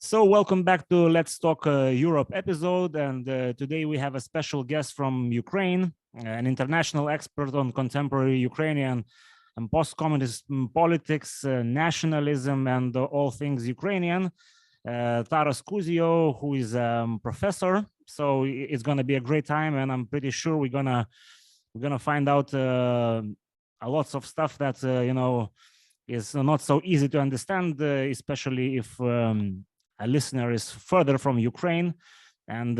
So welcome back to Let's Talk Europe episode, and today we have a special guest from Ukraine, an international expert on contemporary Ukrainian and post-communist politics, nationalism, and all things Ukrainian, Taras Kuzio, who is a professor. So it's going to be a great time, and I'm pretty sure we're gonna find out a lots of stuff that is not so easy to understand, especially if a listener is further from Ukraine. And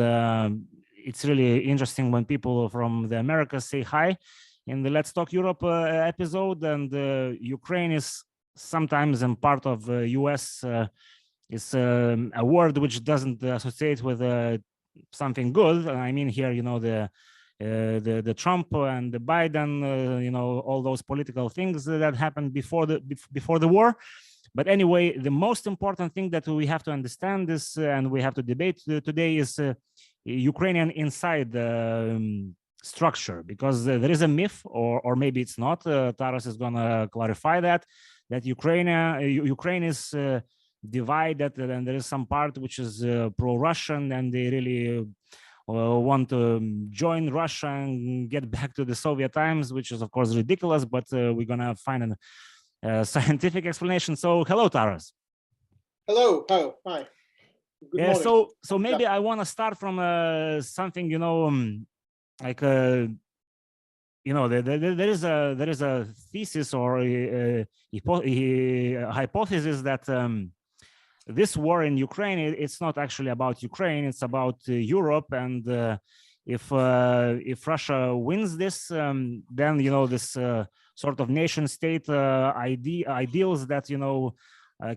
it's really interesting when people from the Americas say hi in the Let's Talk Europe episode. And Ukraine is sometimes in part of US is a word which doesn't associate with something good. I mean here, the Trump and the Biden, all those political things that happened before the war. But anyway, the most important thing that we have to understand is, and we have to debate today, is Ukrainian inside structure, because there is a myth, or maybe it's not. Taras is going to clarify that Ukraine is divided, and there is some part which is pro-Russian, and they really want to join Russia and get back to the Soviet times, which is of course ridiculous, but we're going to find a scientific explanation. So hello, Taras. Hello. Hi. Good morning. So maybe I want to start from something, there is a thesis or a hypothesis that this war in Ukraine, it's not actually about Ukraine, it's about Europe. And if Russia wins this, then this sort of nation state ideals that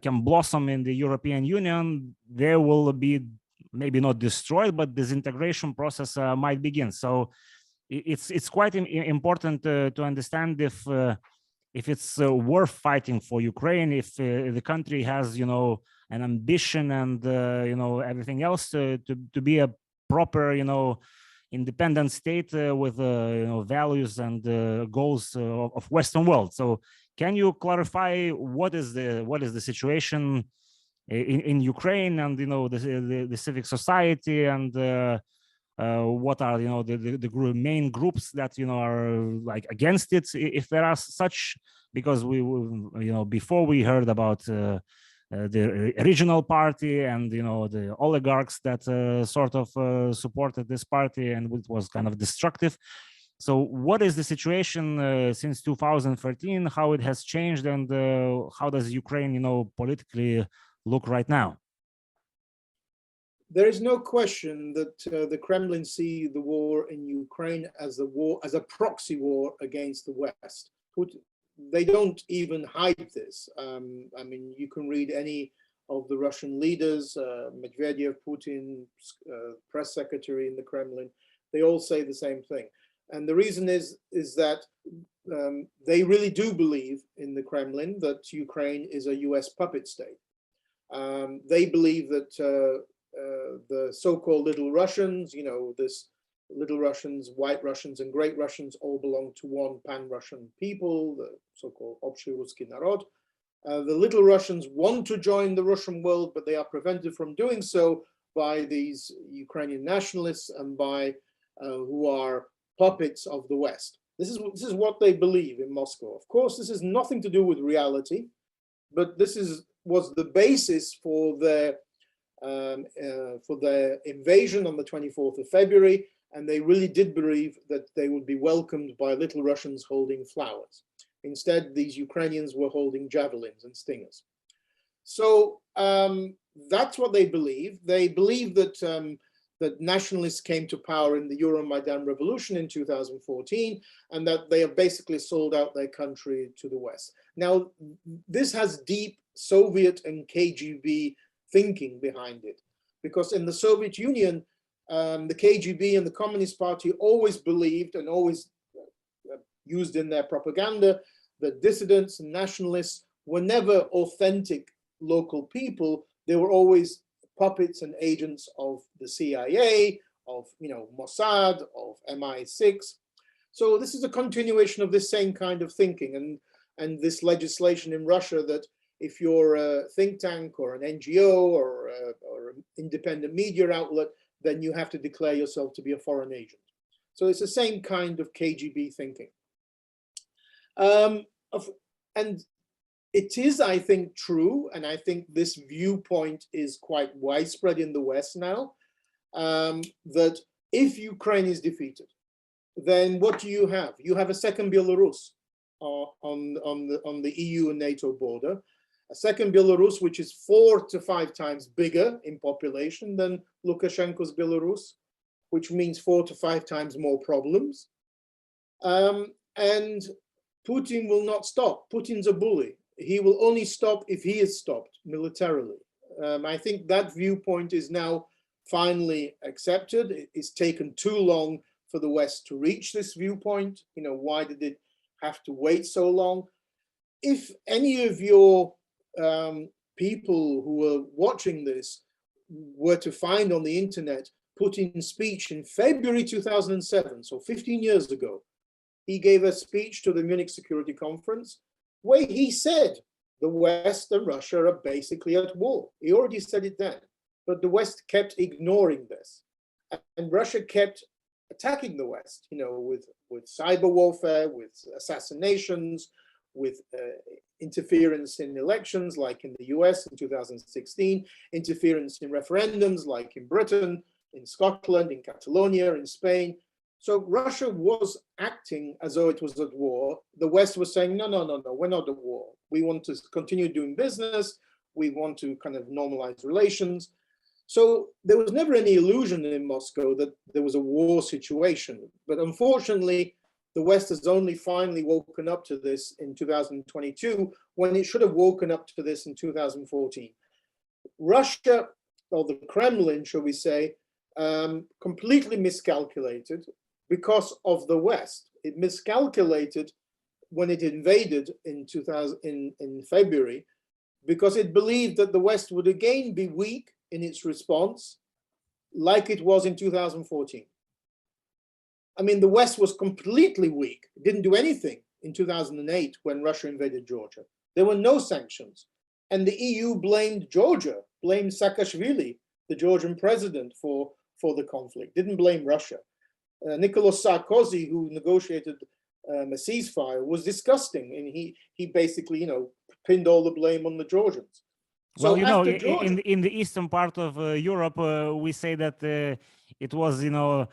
can blossom in the European Union, they will be maybe not destroyed, but disintegration process might begin. So it's quite important to understand if it's worth fighting for Ukraine, if the country has an ambition and everything else to be a proper independent state with values and goals of Western world. So can you clarify what is the situation in Ukraine, and the civic society, and what are the main groups that are like against it, if there are such? Because we before we heard about the regional party and the oligarchs that sort of supported this party, and it was kind of destructive. So what is the situation since 2013, how it has changed, and how does Ukraine politically look right now? There is no question that the Kremlin see the war in Ukraine as a proxy war against the West. They don't even hide this. I mean, you can read any of the Russian leaders, Medvedev, Putin, press secretary in the Kremlin, they all say the same thing. And the reason is that they really do believe in the Kremlin that Ukraine is a US puppet state. They believe that the so-called Little Russians, this Little Russians, White Russians, and Great Russians all belong to one pan-Russian people, the so-called Общий Русский народ. The Little Russians want to join the Russian world, but they are prevented from doing so by these Ukrainian nationalists and by who are puppets of the West. This is what they believe in Moscow. Of course, this has nothing to do with reality, but this was the basis for their invasion on the 24th of February. And they really did believe that they would be welcomed by Little Russians holding flowers. Instead, these Ukrainians were holding javelins and stingers. So that's what they believe. They believe that that nationalists came to power in the Euromaidan revolution in 2014, and that they have basically sold out their country to the West. Now, this has deep Soviet and KGB thinking behind it, because in the Soviet Union, the KGB and the Communist Party always believed and always used in their propaganda that dissidents and nationalists were never authentic local people. They were always puppets and agents of the CIA, of Mossad, of MI6. So this is a continuation of this same kind of thinking, and this legislation in Russia that If you're a think tank or an NGO or an independent media outlet, then you have to declare yourself to be a foreign agent. So it's the same kind of KGB thinking. And it is, I think, true, and I think this viewpoint is quite widespread in the West now, that if Ukraine is defeated, then what do you have? You have a second Belarus on the EU and NATO border, a second Belarus which is 4 to 5 times bigger in population than Lukashenko's Belarus, which means 4 to 5 times more problems. And Putin will not stop. Putin's a bully. He will only stop if he is stopped militarily. I think that viewpoint is now finally accepted. It's taken too long for the West to reach this viewpoint. You know, why did it have to wait so long? If any of your people who are watching this were to find on the internet Putin's speech in February 2007, so 15 years ago, he gave a speech to the Munich Security Conference where he said the West and Russia are basically at war. He already said it then, but the West kept ignoring this. And Russia kept attacking the West, you know, with cyber warfare, with assassinations, with interference in elections, like in the US in 2016, interference in referendums, like in Britain, in Scotland, in Catalonia, in Spain. So Russia was acting as though it was at war. The West was saying, no, no, no, no, we're not at war. We want to continue doing business. We want to kind of normalize relations. So there was never any illusion in Moscow that there was a war situation. But unfortunately, the West has only finally woken up to this in 2022, when it should have woken up to this in 2014. Russia, or the Kremlin, shall we say, completely miscalculated because of the West. It miscalculated when it invaded in February, because it believed that the West would again be weak in its response, like it was in 2014. I mean, the West was completely weak. It didn't do anything in 2008 when Russia invaded Georgia. There were no sanctions. And the EU blamed Georgia, blamed Saakashvili, the Georgian president, for the conflict, didn't blame Russia. Nicolas Sarkozy, who negotiated a ceasefire, was disgusting. And he basically, you know, pinned all the blame on the Georgians. So well, you know, in the eastern part of Europe, we say that it was, you know,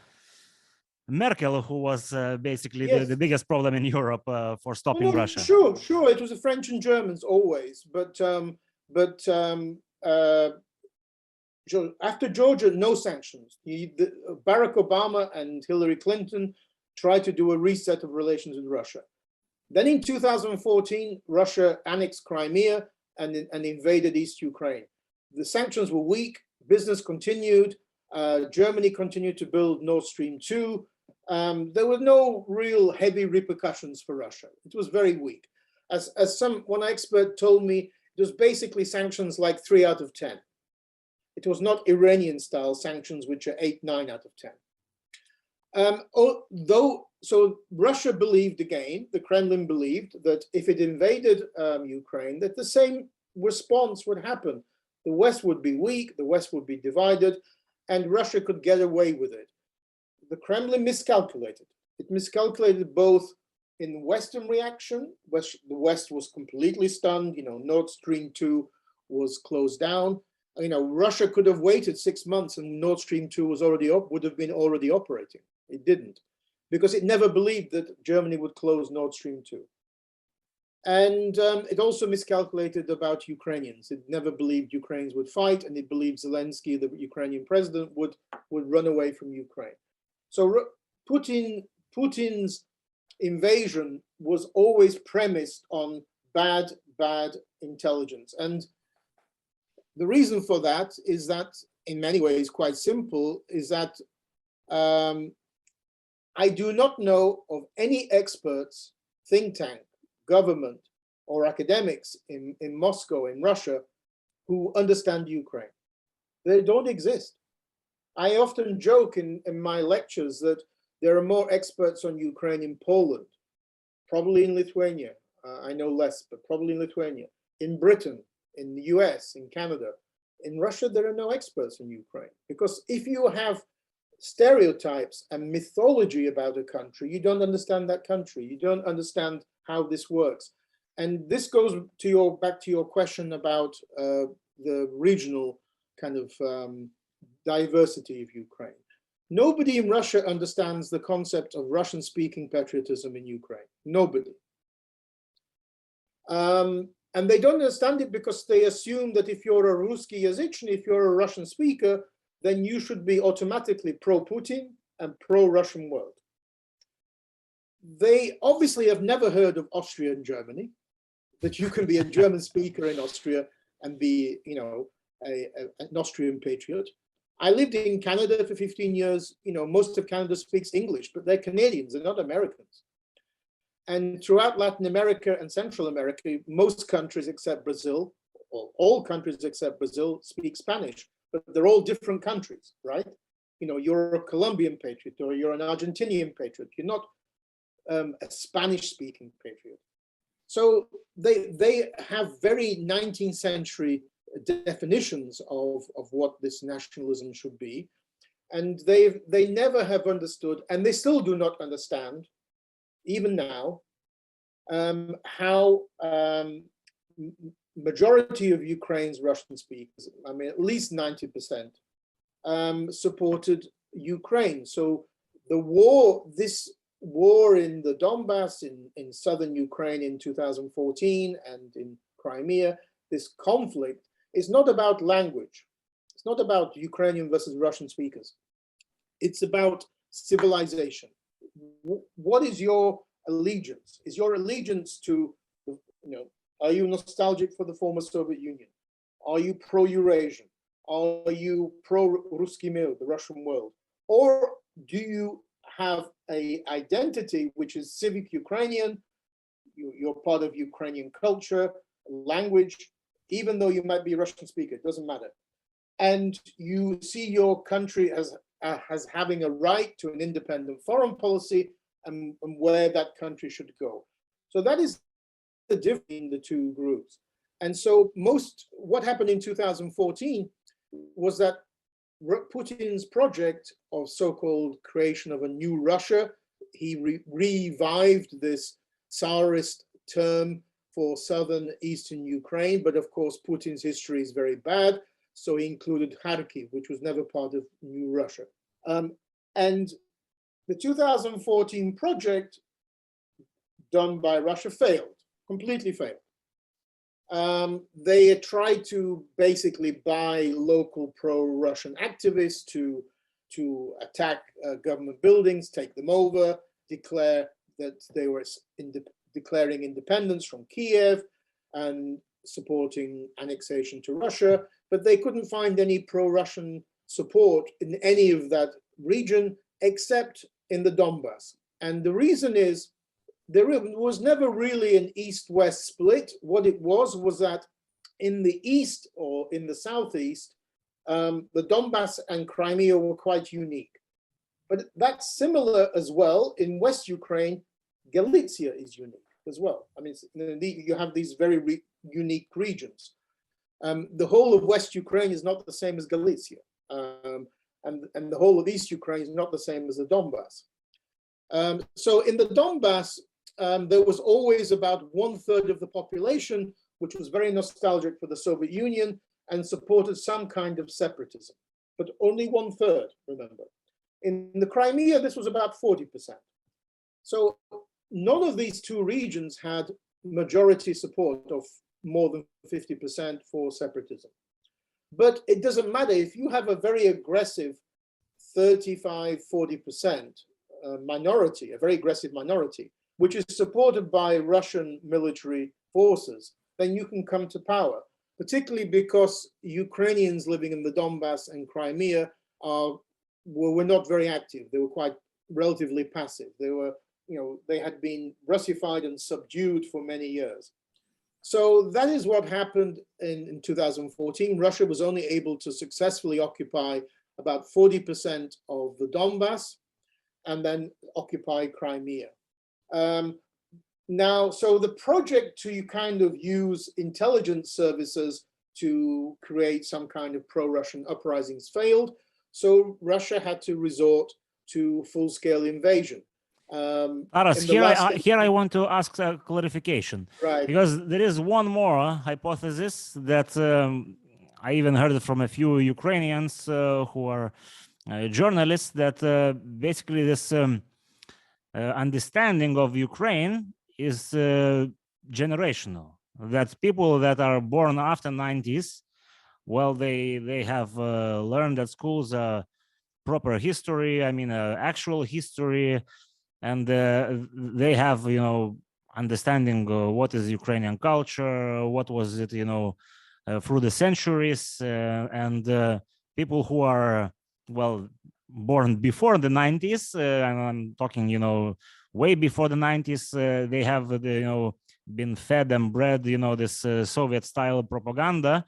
Merkel who was basically yes, the biggest problem in Europe for stopping Russia. Sure, it was the French and Germans always, but after Georgia, no sanctions. Barack Obama and Hillary Clinton tried to do a reset of relations with Russia. Then in 2014, Russia annexed Crimea and invaded East Ukraine. The sanctions were weak, business continued, Germany continued to build Nord Stream 2. There were no real heavy repercussions for Russia. It was very weak. As one expert told me, it was basically sanctions like 3 out of 10. It was not Iranian-style sanctions, which are 8, 9 out of 10. So Russia believed again, the Kremlin believed that if it invaded Ukraine, that the same response would happen. The West would be weak, the West would be divided, and Russia could get away with it. The Kremlin miscalculated. It miscalculated both in Western reaction, which the West was completely stunned. You know, Nord Stream 2 was closed down. You know, Russia could have waited 6 months and Nord Stream 2 was would have been already operating. It didn't, because it never believed that Germany would close Nord Stream 2. And it also miscalculated about Ukrainians. It never believed Ukrainians would fight, and it believed Zelensky, the Ukrainian president, would run away from Ukraine. So Putin's invasion was always premised on bad intelligence. And the reason for that is that, in many ways, quite simple, is that I do not know of any experts, think tank, government, or academics in Moscow, in Russia, who understand Ukraine. They don't exist. I often joke in my lectures that there are more experts on Ukraine in Poland, probably in Lithuania. I know less, but probably in Lithuania. in Britain, in the US, in Canada. In Russia, there are no experts in Ukraine, because if you have stereotypes and mythology about a country, you don't understand that country. You don't understand how this works. And this goes to back to your question about the regional kind of diversity of Ukraine. Nobody in Russia understands the concept of Russian-speaking patriotism in Ukraine. Nobody. And they don't understand it because they assume that if you're a Ruski Yazычny, if you're a Russian speaker, then you should be automatically pro-Putin and pro-Russian world. They obviously have never heard of Austria and Germany, that you can be a German speaker in Austria and be, you know, an Austrian patriot. I lived in Canada for 15 years. You know, most of Canada speaks English, but they're Canadians, they're not Americans. And throughout Latin America and Central America, most countries except Brazil, or all countries except Brazil, speak Spanish, but they're all different countries, right? You know, you're a Colombian patriot or you're an Argentinian patriot. You're not a Spanish-speaking patriot. So they have very 19th century definitions of what this nationalism should be. And they never have understood, and they still do not understand, even now, how majority of Ukraine's Russian speakers, I mean, at least 90%, supported Ukraine. So the war, this war in the Donbass, in southern Ukraine in 2014 and in Crimea, this conflict is not about language. It's not about Ukrainian versus Russian speakers. It's about civilization. What is your allegiance? Is your allegiance to, you know, are you nostalgic for the former Soviet Union? Are you pro-Eurasian? Are you pro-Ruski Mir, the Russian world? Or do you have an identity which is civic Ukrainian? You're part of Ukrainian culture, language, even though you might be a Russian speaker, it doesn't matter. And you see your country as having a right to an independent foreign policy and where that country should go. So that is the difference in the two groups. And so what happened in 2014 was that Putin's project of so-called creation of a new Russia, he revived this Tsarist term for southern eastern Ukraine, but of course Putin's history is very bad, so he included Kharkiv, which was never part of New Russia. And the 2014 project done by Russia failed, completely failed. They tried to basically buy local pro-Russian activists to attack government buildings, take them over, declare that they were declaring independence from Kiev and supporting annexation to Russia, but they couldn't find any pro-Russian support in any of that region except in the Donbass. And the reason is there was never really an east-west split. What it was that in the east or in the southeast, the Donbass and Crimea were quite unique. But that's similar as well in West Ukraine. Galicia is unique as well. I mean, you have these very unique regions. The whole of West Ukraine is not the same as Galicia. And the whole of East Ukraine is not the same as the Donbass. So in the Donbass, there was always about 1/3 of the population, which was very nostalgic for the Soviet Union and supported some kind of separatism, but only 1/3, remember. In the Crimea, this was about 40%. So none of these two regions had majority support of more than 50% for separatism. But it doesn't matter if you have a very aggressive 35–40% minority, a very aggressive minority, which is supported by Russian military forces, then you can come to power, particularly because Ukrainians living in the Donbass and Crimea were not very active. They were quite relatively passive. They were, you know, they had been Russified and subdued for many years. So that is what happened in 2014. Russia was only able to successfully occupy about 40% of the Donbass and then occupy Crimea. Now, so the project to kind of use intelligence services to create some kind of pro-Russian uprisings failed. So Russia had to resort to full-scale invasion. Taras, here I want to ask a clarification, right. because there is one more hypothesis that I even heard from a few Ukrainians who are journalists, that basically this understanding of Ukraine is generational, that people that are born after 90s, well, they have learned at schools proper history, I mean actual history, and they have, you know, understanding what is Ukrainian culture, what was it, you know, through the centuries, and people who are, well, born before the 90s, and I'm talking, you know, way before the 90s, they have, you know, been fed and bred, you know, this Soviet style propaganda,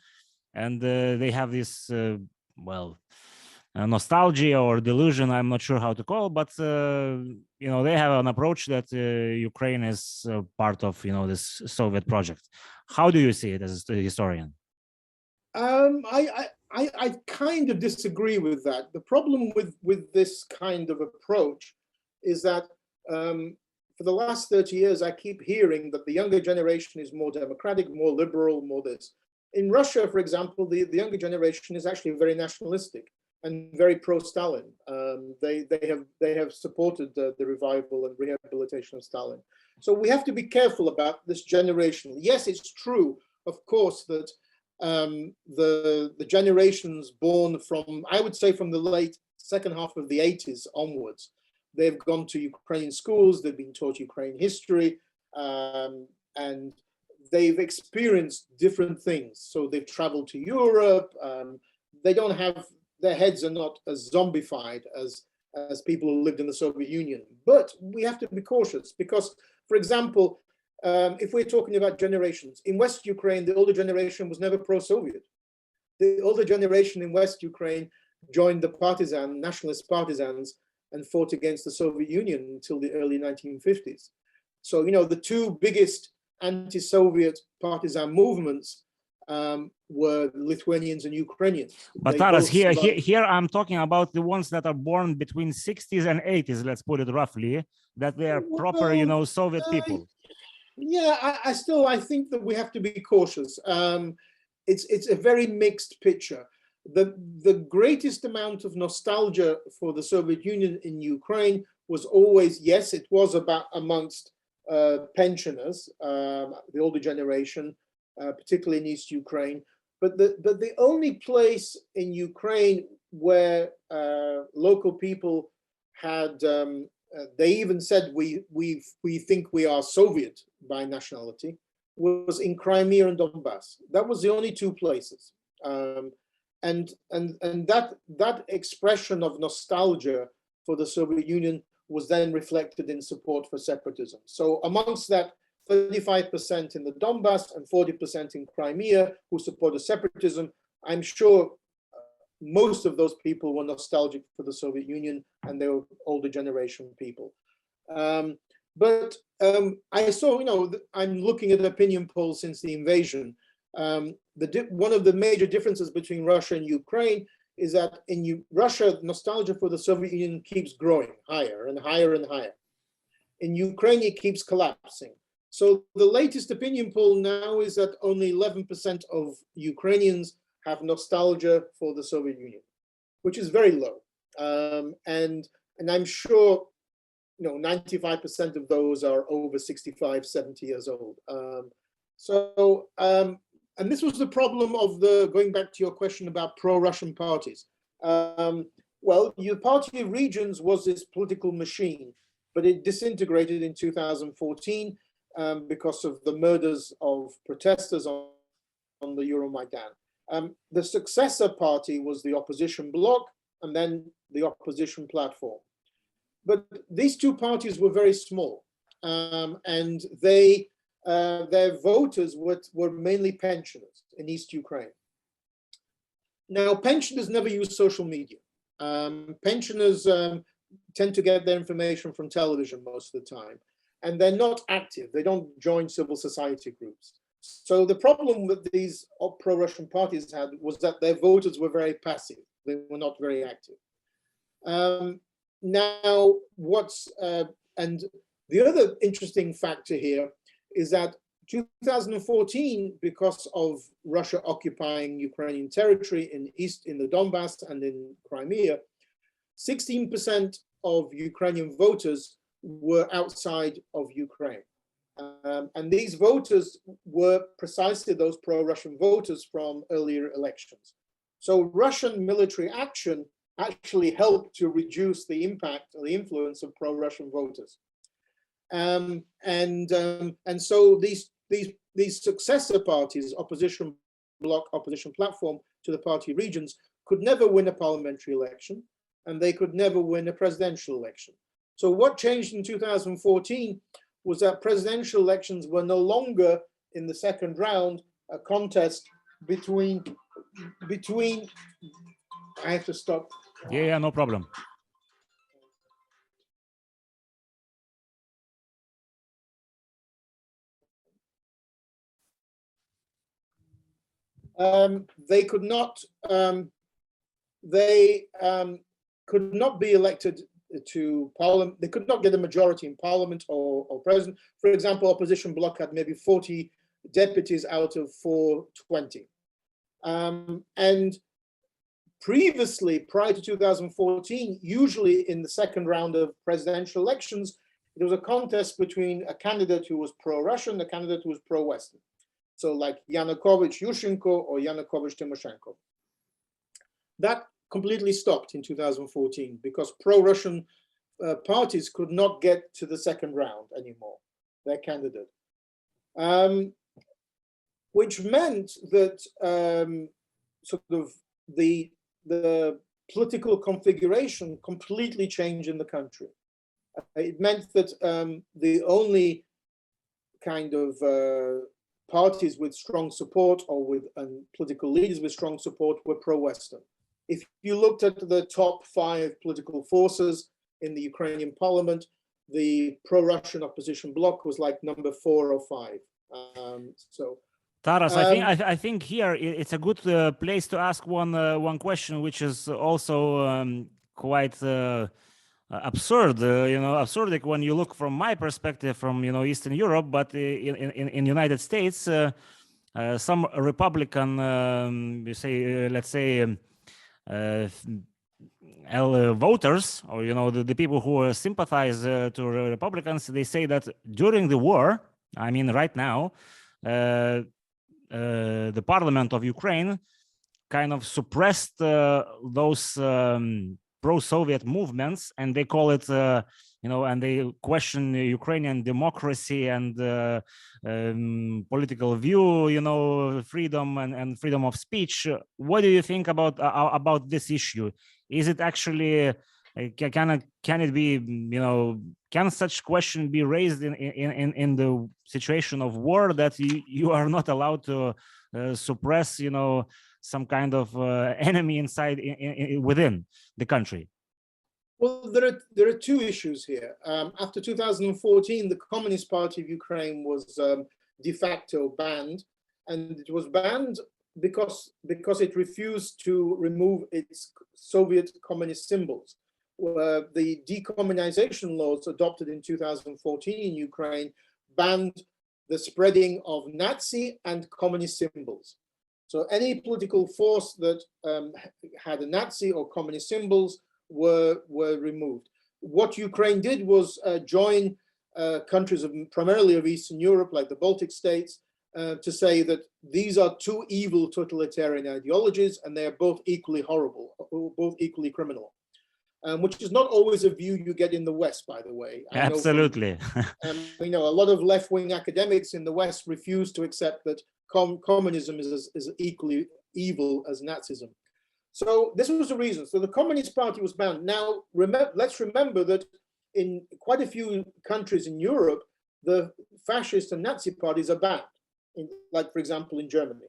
and they have this, well, nostalgia or delusion, I'm not sure how to call, but you know, they have an approach that Ukraine is part of, you know, this Soviet project. How do you see it as a historian? I kind of disagree with that. The problem with this kind of approach is that for the last 30 years, I keep hearing that the younger generation is more democratic, more liberal, more this. In Russia, for example, the younger generation is actually very nationalistic and very pro-Stalin. They have supported the revival and rehabilitation of Stalin. So we have to be careful about this generation. Yes, it's true, of course, that the generations born from, I would say, from the late second half of the 80s onwards, they've gone to Ukrainian schools, they've been taught Ukrainian history, and they've experienced different things. So they've traveled to Europe. They don't have, their heads are not as zombified as people who lived in the Soviet Union. But we have to be cautious because, for example, if we're talking about generations, in West Ukraine, the older generation was never pro-Soviet. The older generation in West Ukraine joined the nationalist partisans and fought against the Soviet Union until the early 1950s. So, you know, the two biggest anti-Soviet partisan movements were Lithuanians and Ukrainians. But Taras, here I'm talking about the ones that are born between 60s and 80s, let's put it roughly, that they are proper, you know, Soviet people. Yeah, I think that we have to be cautious. It's a very mixed picture. The greatest amount of nostalgia for the Soviet Union in Ukraine was always, yes, it was about amongst pensioners, the older generation, particularly in East Ukraine. But the only place in Ukraine where local people had, they even said we think we are Soviet by nationality, was in Crimea and Donbass. That was the only two places. And that expression of nostalgia for the Soviet Union was then reflected in support for separatism. So amongst that 35% in the Donbass and 40% in Crimea who supported separatism, I'm sure most of those people were nostalgic for the Soviet Union and they were older generation people. But I saw, you know, I'm looking at opinion polls since the invasion. One of the major differences between Russia and Ukraine is that in Russia, nostalgia for the Soviet Union keeps growing higher and higher and higher. In Ukraine, it keeps collapsing. So the latest opinion poll now is that only 11% of Ukrainians have nostalgia for the Soviet Union, which is very low. And I'm sure, you know, 95% of those are over 65, 70 years old. And this was the problem of going back to your question about pro-Russian parties. Well, your party of regions was this political machine, but it disintegrated in 2014 because of the murders of protesters on the Euromaidan. The successor party was the opposition bloc and then the opposition platform. But these two parties were very small, and their voters were mainly pensioners in East Ukraine. Now, pensioners never use social media. Pensioners tend to get their information from television most of the time. and they're not active. They don't join civil society groups. So the problem that these pro-Russian parties had was that their voters were very passive. They were not very active. Now, and the other interesting factor here is that 2014, because of Russia occupying Ukrainian territory in the Donbass and in Crimea, 16% of Ukrainian voters were outside of Ukraine. And these voters were precisely those pro-Russian voters from earlier elections. So Russian military action actually helped to reduce the impact or the influence of pro-Russian voters. And so these successor parties, opposition bloc, opposition platform to the party regions, could never win a parliamentary election, and they could never win a presidential election. So what changed in 2014 was that presidential elections were no longer in the second round a contest between I have to stop. Yeah, no problem. They could not be elected to parliament. They could not get a majority in parliament or president. For example, opposition bloc had maybe 40 deputies out of 420. And previously, prior to 2014, usually in the second round of presidential elections, there was a contest between a candidate who was pro-Russian, a candidate who was pro-Western. So like Yanukovych Yushchenko or Yanukovych Tymoshenko. That completely stopped in 2014 because pro-Russian parties could not get to the second round anymore, their candidate. Which meant that sort of the political configuration completely changed in the country. It meant that the only kind of parties with strong support or with political leaders with strong support were pro-Western. If you looked at the top 5 political forces in the Ukrainian parliament, the pro-Russian opposition bloc was like number 4 or 5. Taras, I think here it's a good place to ask one question, which is also quite absurd, absurd like when you look from my perspective from Eastern Europe, but in United States, some Republican, let's say voters, or the people who sympathize to Republicans, they say that during the war, I mean right now, the parliament of Ukraine kind of suppressed those pro-Soviet movements, and they call it, and they question Ukrainian democracy and political view, freedom and freedom of speech. What do you think about this issue? Is it actually can it be, can such question be raised in the situation of war that you are not allowed to suppress, some kind of enemy inside within the country? Well, there are 2 issues here. After 2014, the Communist Party of Ukraine was de facto banned, and it was banned because it refused to remove its Soviet communist symbols. The decommunization laws adopted in 2014 in Ukraine banned the spreading of Nazi and communist symbols. So any political force that had a Nazi or communist symbols were removed. What Ukraine did was join countries primarily of Eastern Europe, like the Baltic states, to say that these are 2 evil totalitarian ideologies, and they are both equally horrible, both equally criminal. Which is not always a view you get in the West, by the way. Absolutely. A lot of left-wing academics in the West refuse to accept that communism is equally evil as Nazism. So this was the reason. So the Communist Party was banned. Now, let's remember that in quite a few countries in Europe, the fascist and Nazi parties are banned, like, for example, in Germany.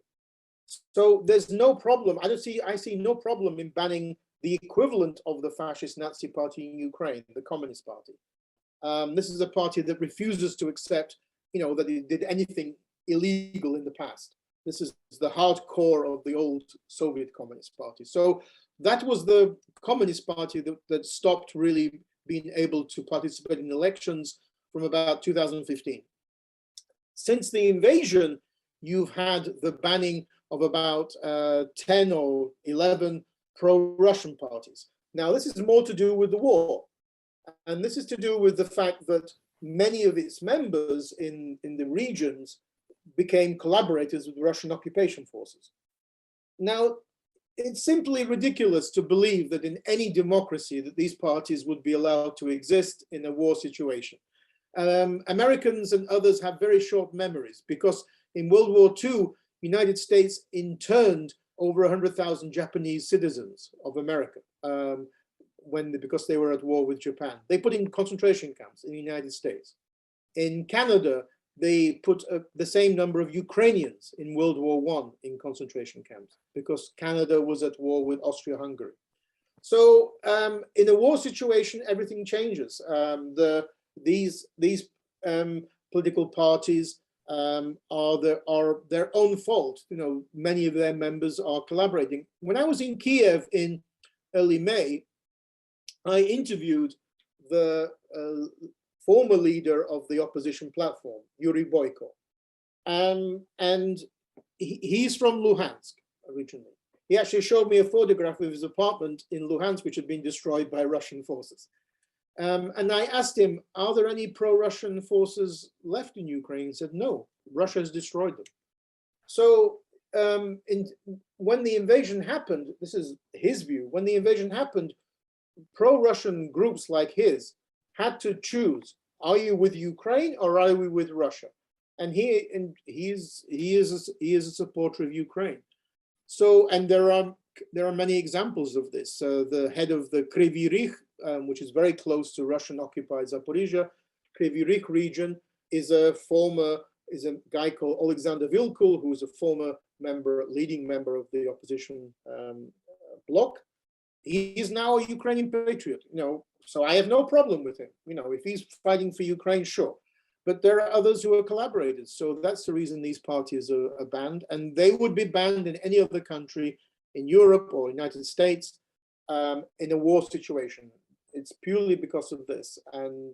So there's no problem. I see no problem in banning the equivalent of the fascist Nazi party in Ukraine, the Communist Party. This is a party that refuses to accept, that it did anything illegal in the past. This is the hardcore of the old Soviet Communist Party. So that was the Communist Party that stopped really being able to participate in elections from about 2015. Since the invasion, you've had the banning of about 10 or 11 pro-Russian parties. Now, this is more to do with the war. And this is to do with the fact that many of its members in the regions became collaborators with Russian occupation forces. Now, it's simply ridiculous to believe that in any democracy that these parties would be allowed to exist in a war situation. Americans and others have very short memories, because in World War II, United States interned over 100,000 Japanese citizens of America because they were at war with Japan. They put in concentration camps in the United States. In Canada, they put the same number of Ukrainians in World War I in concentration camps, because Canada was at war with Austria-Hungary. So in a war situation, everything changes. These political parties are their own fault. Many of their members are collaborating. When I was in Kiev in early May, I interviewed the former leader of the opposition platform, Yuri Boyko. And he's from Luhansk originally. He actually showed me a photograph of his apartment in Luhansk, which had been destroyed by Russian forces. And I asked him, are there any pro-Russian forces left in Ukraine? He said, no, Russia has destroyed them. So when the invasion happened, this is his view, when the invasion happened, pro-Russian groups like his had to choose, are you with Ukraine or are we with Russia? And he is a supporter of Ukraine. So, and there are many examples of this. The head of the Kryvyi Rih, which is very close to Russian-occupied Zaporizhia, Kryvyi Rih region is a guy called Alexander Vilkul, who is a former leading member of the opposition bloc. He is now a Ukrainian patriot, so I have no problem with him. If he's fighting for Ukraine, sure. But there are others who are collaborators. So that's the reason these parties are banned, and they would be banned in any other country in Europe or United States in a war situation. It's purely because of this. And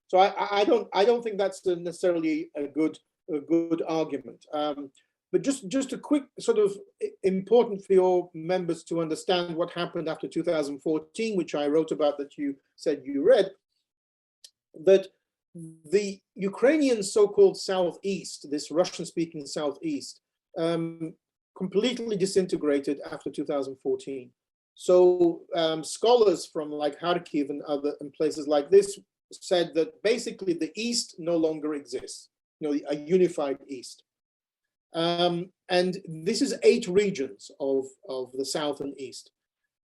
so I don't think that's necessarily a good argument. But just a quick sort of important for your members to understand what happened after 2014, which I wrote about that you said you read, that the Ukrainian so-called Southeast, this Russian-speaking Southeast, completely disintegrated after 2014. So scholars from like Kharkiv and places like this said that basically the East no longer exists, a unified East. And this is 8 regions of the South and East.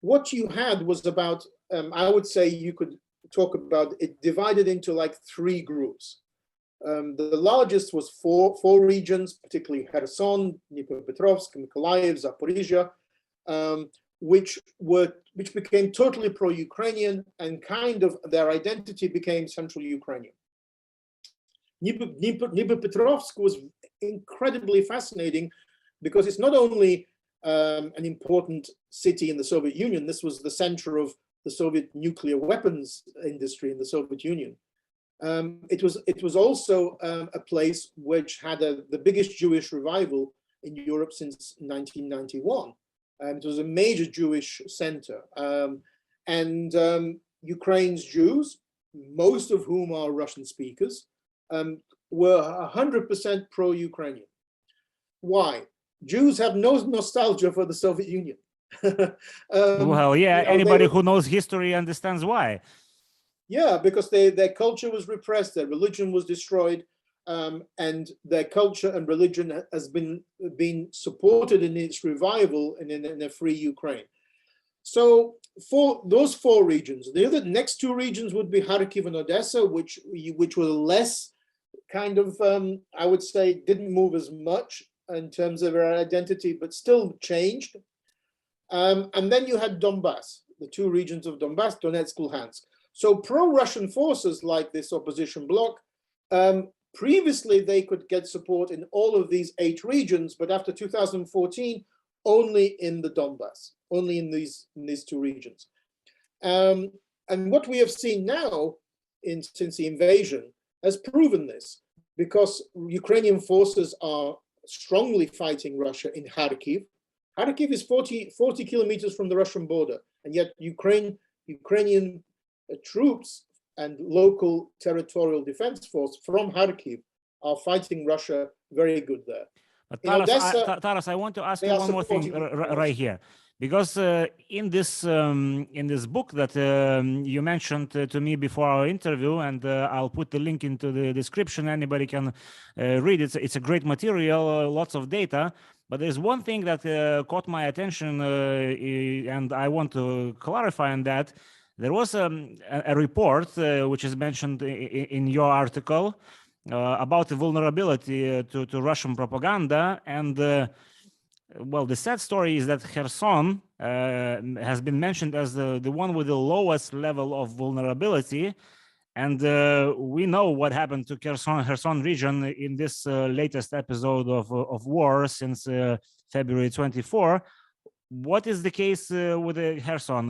What you had was about, I would say you could talk about it divided into like 3 groups. The largest was four regions, particularly Kherson, Dnipropetrovsk, Mykolaiv, Zaporizhia, which became totally pro-Ukrainian, and kind of their identity became Central Ukrainian. Dnipropetrovsk was incredibly fascinating because it's not only an important city in the Soviet Union, this was the center of the Soviet nuclear weapons industry in the Soviet Union. It was also a place which had the biggest Jewish revival in Europe since 1991. It was a major Jewish center. Ukraine's Jews, most of whom are Russian speakers, were 100% pro-Ukrainian. Why? Jews have no nostalgia for the Soviet Union. Well, yeah, anybody who knows history understands why. Yeah, because their culture was repressed, their religion was destroyed, and their culture and religion has been supported in its revival in a free Ukraine. So for those 4 regions, the other next 2 regions would be Kharkiv and Odessa, which were less kind of, I would say, didn't move as much in terms of their identity, but still changed. And then you had Donbass, the 2 regions of Donbass, Donetsk, Luhansk. So pro-Russian forces like this opposition bloc, previously they could get support in all of these 8 regions, but after 2014, only in the Donbass, only in these 2 regions. And what we have seen now, since the invasion, has proven this, because Ukrainian forces are strongly fighting Russia in Kharkiv. Kharkiv is 40 kilometers from the Russian border, and yet Ukrainian troops and local territorial defense force from Kharkiv are fighting Russia very good there. But Taras, I want to ask you one more thing right here, because in this book that you mentioned to me before our interview, and I'll put the link into the description. Anybody can read it. It's a great material, lots of data. But there's one thing that caught my attention, and I want to clarify on that. There was a report which is mentioned in your article about the vulnerability to Russian propaganda. And well, the sad story is that Kherson has been mentioned as the one with the lowest level of vulnerability. And we know what happened to Kherson region in this latest episode of war since February 24. What is the case with Kherson?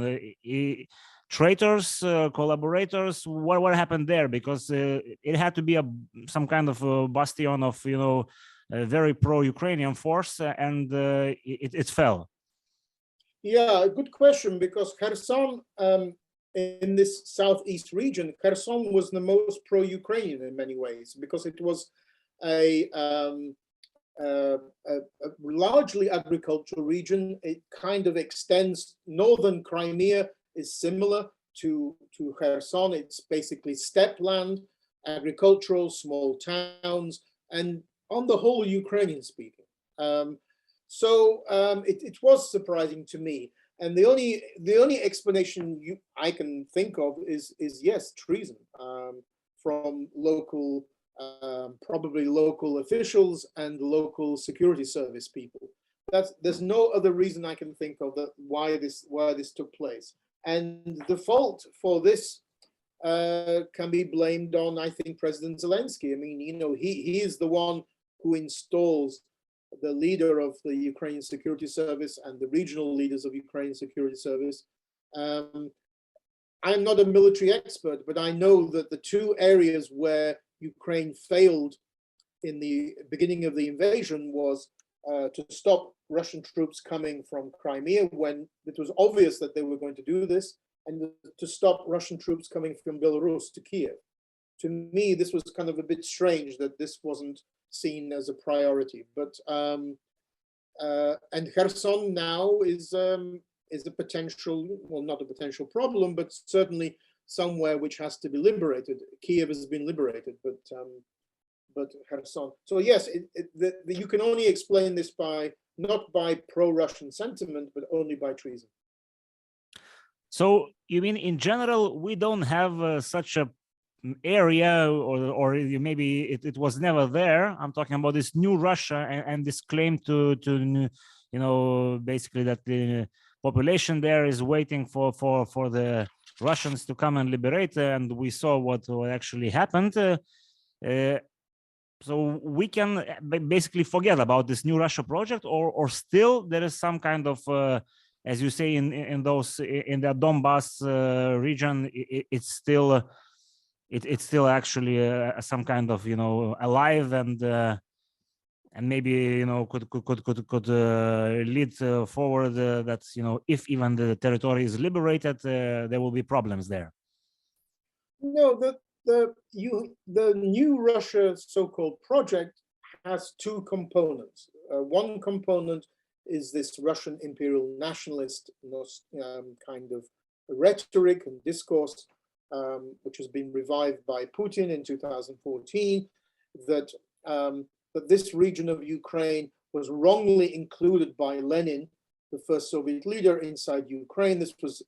Traitors, collaborators, what happened there? Because it had to be some kind of a bastion of, a very pro-Ukrainian force, and it fell. Yeah, good question, because Kherson, in this southeast region, Kherson was the most pro-Ukrainian in many ways, because it was a largely agricultural region. It kind of extends. Northern Crimea is similar to Kherson. It's basically steppe land, agricultural, small towns, and on the whole, Ukrainian speaking. It was surprising to me. And the only explanation I can think of is yes, treason from local, probably local officials and local security service people. There's no other reason I can think of why this took place. And the fault for this can be blamed on, I think, President Zelensky. I mean, he is the one who installs the leader of the Ukrainian security service and the regional leaders of Ukrainian security service. I'm not a military expert, but I know that the 2 areas where Ukraine failed in the beginning of the invasion was to stop Russian troops coming from Crimea when it was obvious that they were going to do this, and to stop Russian troops coming from Belarus to Kiev. To me, this was kind of a bit strange that this wasn't seen as a priority. But and Kherson now is a potential, well, not a potential problem, but certainly somewhere which has to be liberated. Kiev has been liberated, but Kherson. So yes, you can only explain this not by pro-Russian sentiment, but only by treason. So you mean in general we don't have such a area, or maybe it was never there? I'm talking about this new Russia and this claim to basically that the population there is waiting for the Russians to come and liberate, and we saw what actually happened. So we can basically forget about this new Russia project, or still there is some kind of, as you say, in the Donbass region, it's still actually some kind of alive and maybe could lead forward that if even the territory is liberated, there will be problems there. No, the new Russia so-called project has 2 components. One component is this Russian imperial nationalist kind of rhetoric and discourse, which has been revived by Putin in 2014, that this region of Ukraine was wrongly included by Lenin, the first Soviet leader, inside Ukraine. This was,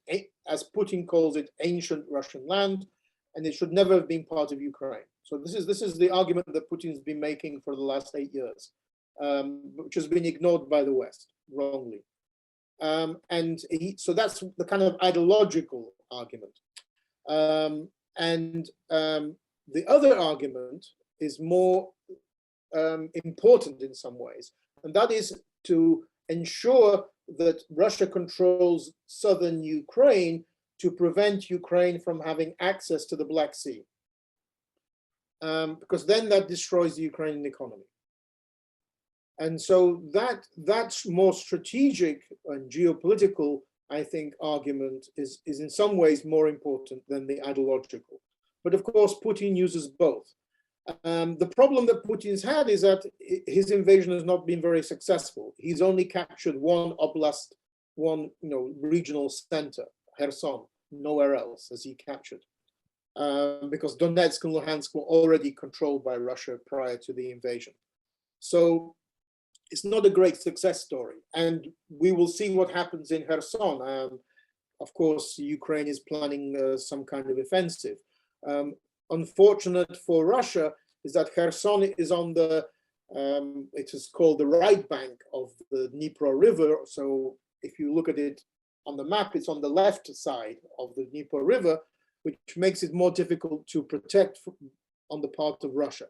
as Putin calls it, ancient Russian land, and it should never have been part of Ukraine. So this is the argument that Putin's been making for the last 8 years, which has been ignored by the West wrongly. So that's the kind of ideological argument. The other argument is more important in some ways, and that is to ensure that Russia controls southern Ukraine to prevent Ukraine from having access to the Black Sea, because then that destroys the Ukrainian economy. And so that's more strategic and geopolitical, I think, argument is in some ways more important than the ideological. But of course, Putin uses both. The problem that Putin's had is that his invasion has not been very successful. He's only captured one oblast, one regional center, Kherson, nowhere else has he captured. Because Donetsk and Luhansk were already controlled by Russia prior to the invasion. So it's not a great success story. And we will see what happens in Kherson. Of course, Ukraine is planning some kind of offensive. Unfortunate for Russia is that Kherson is on the, it is called the right bank of the Dnipro River. So if you look at it on the map, it's on the left side of the Dnipro River, which makes it more difficult to protect on the part of Russia.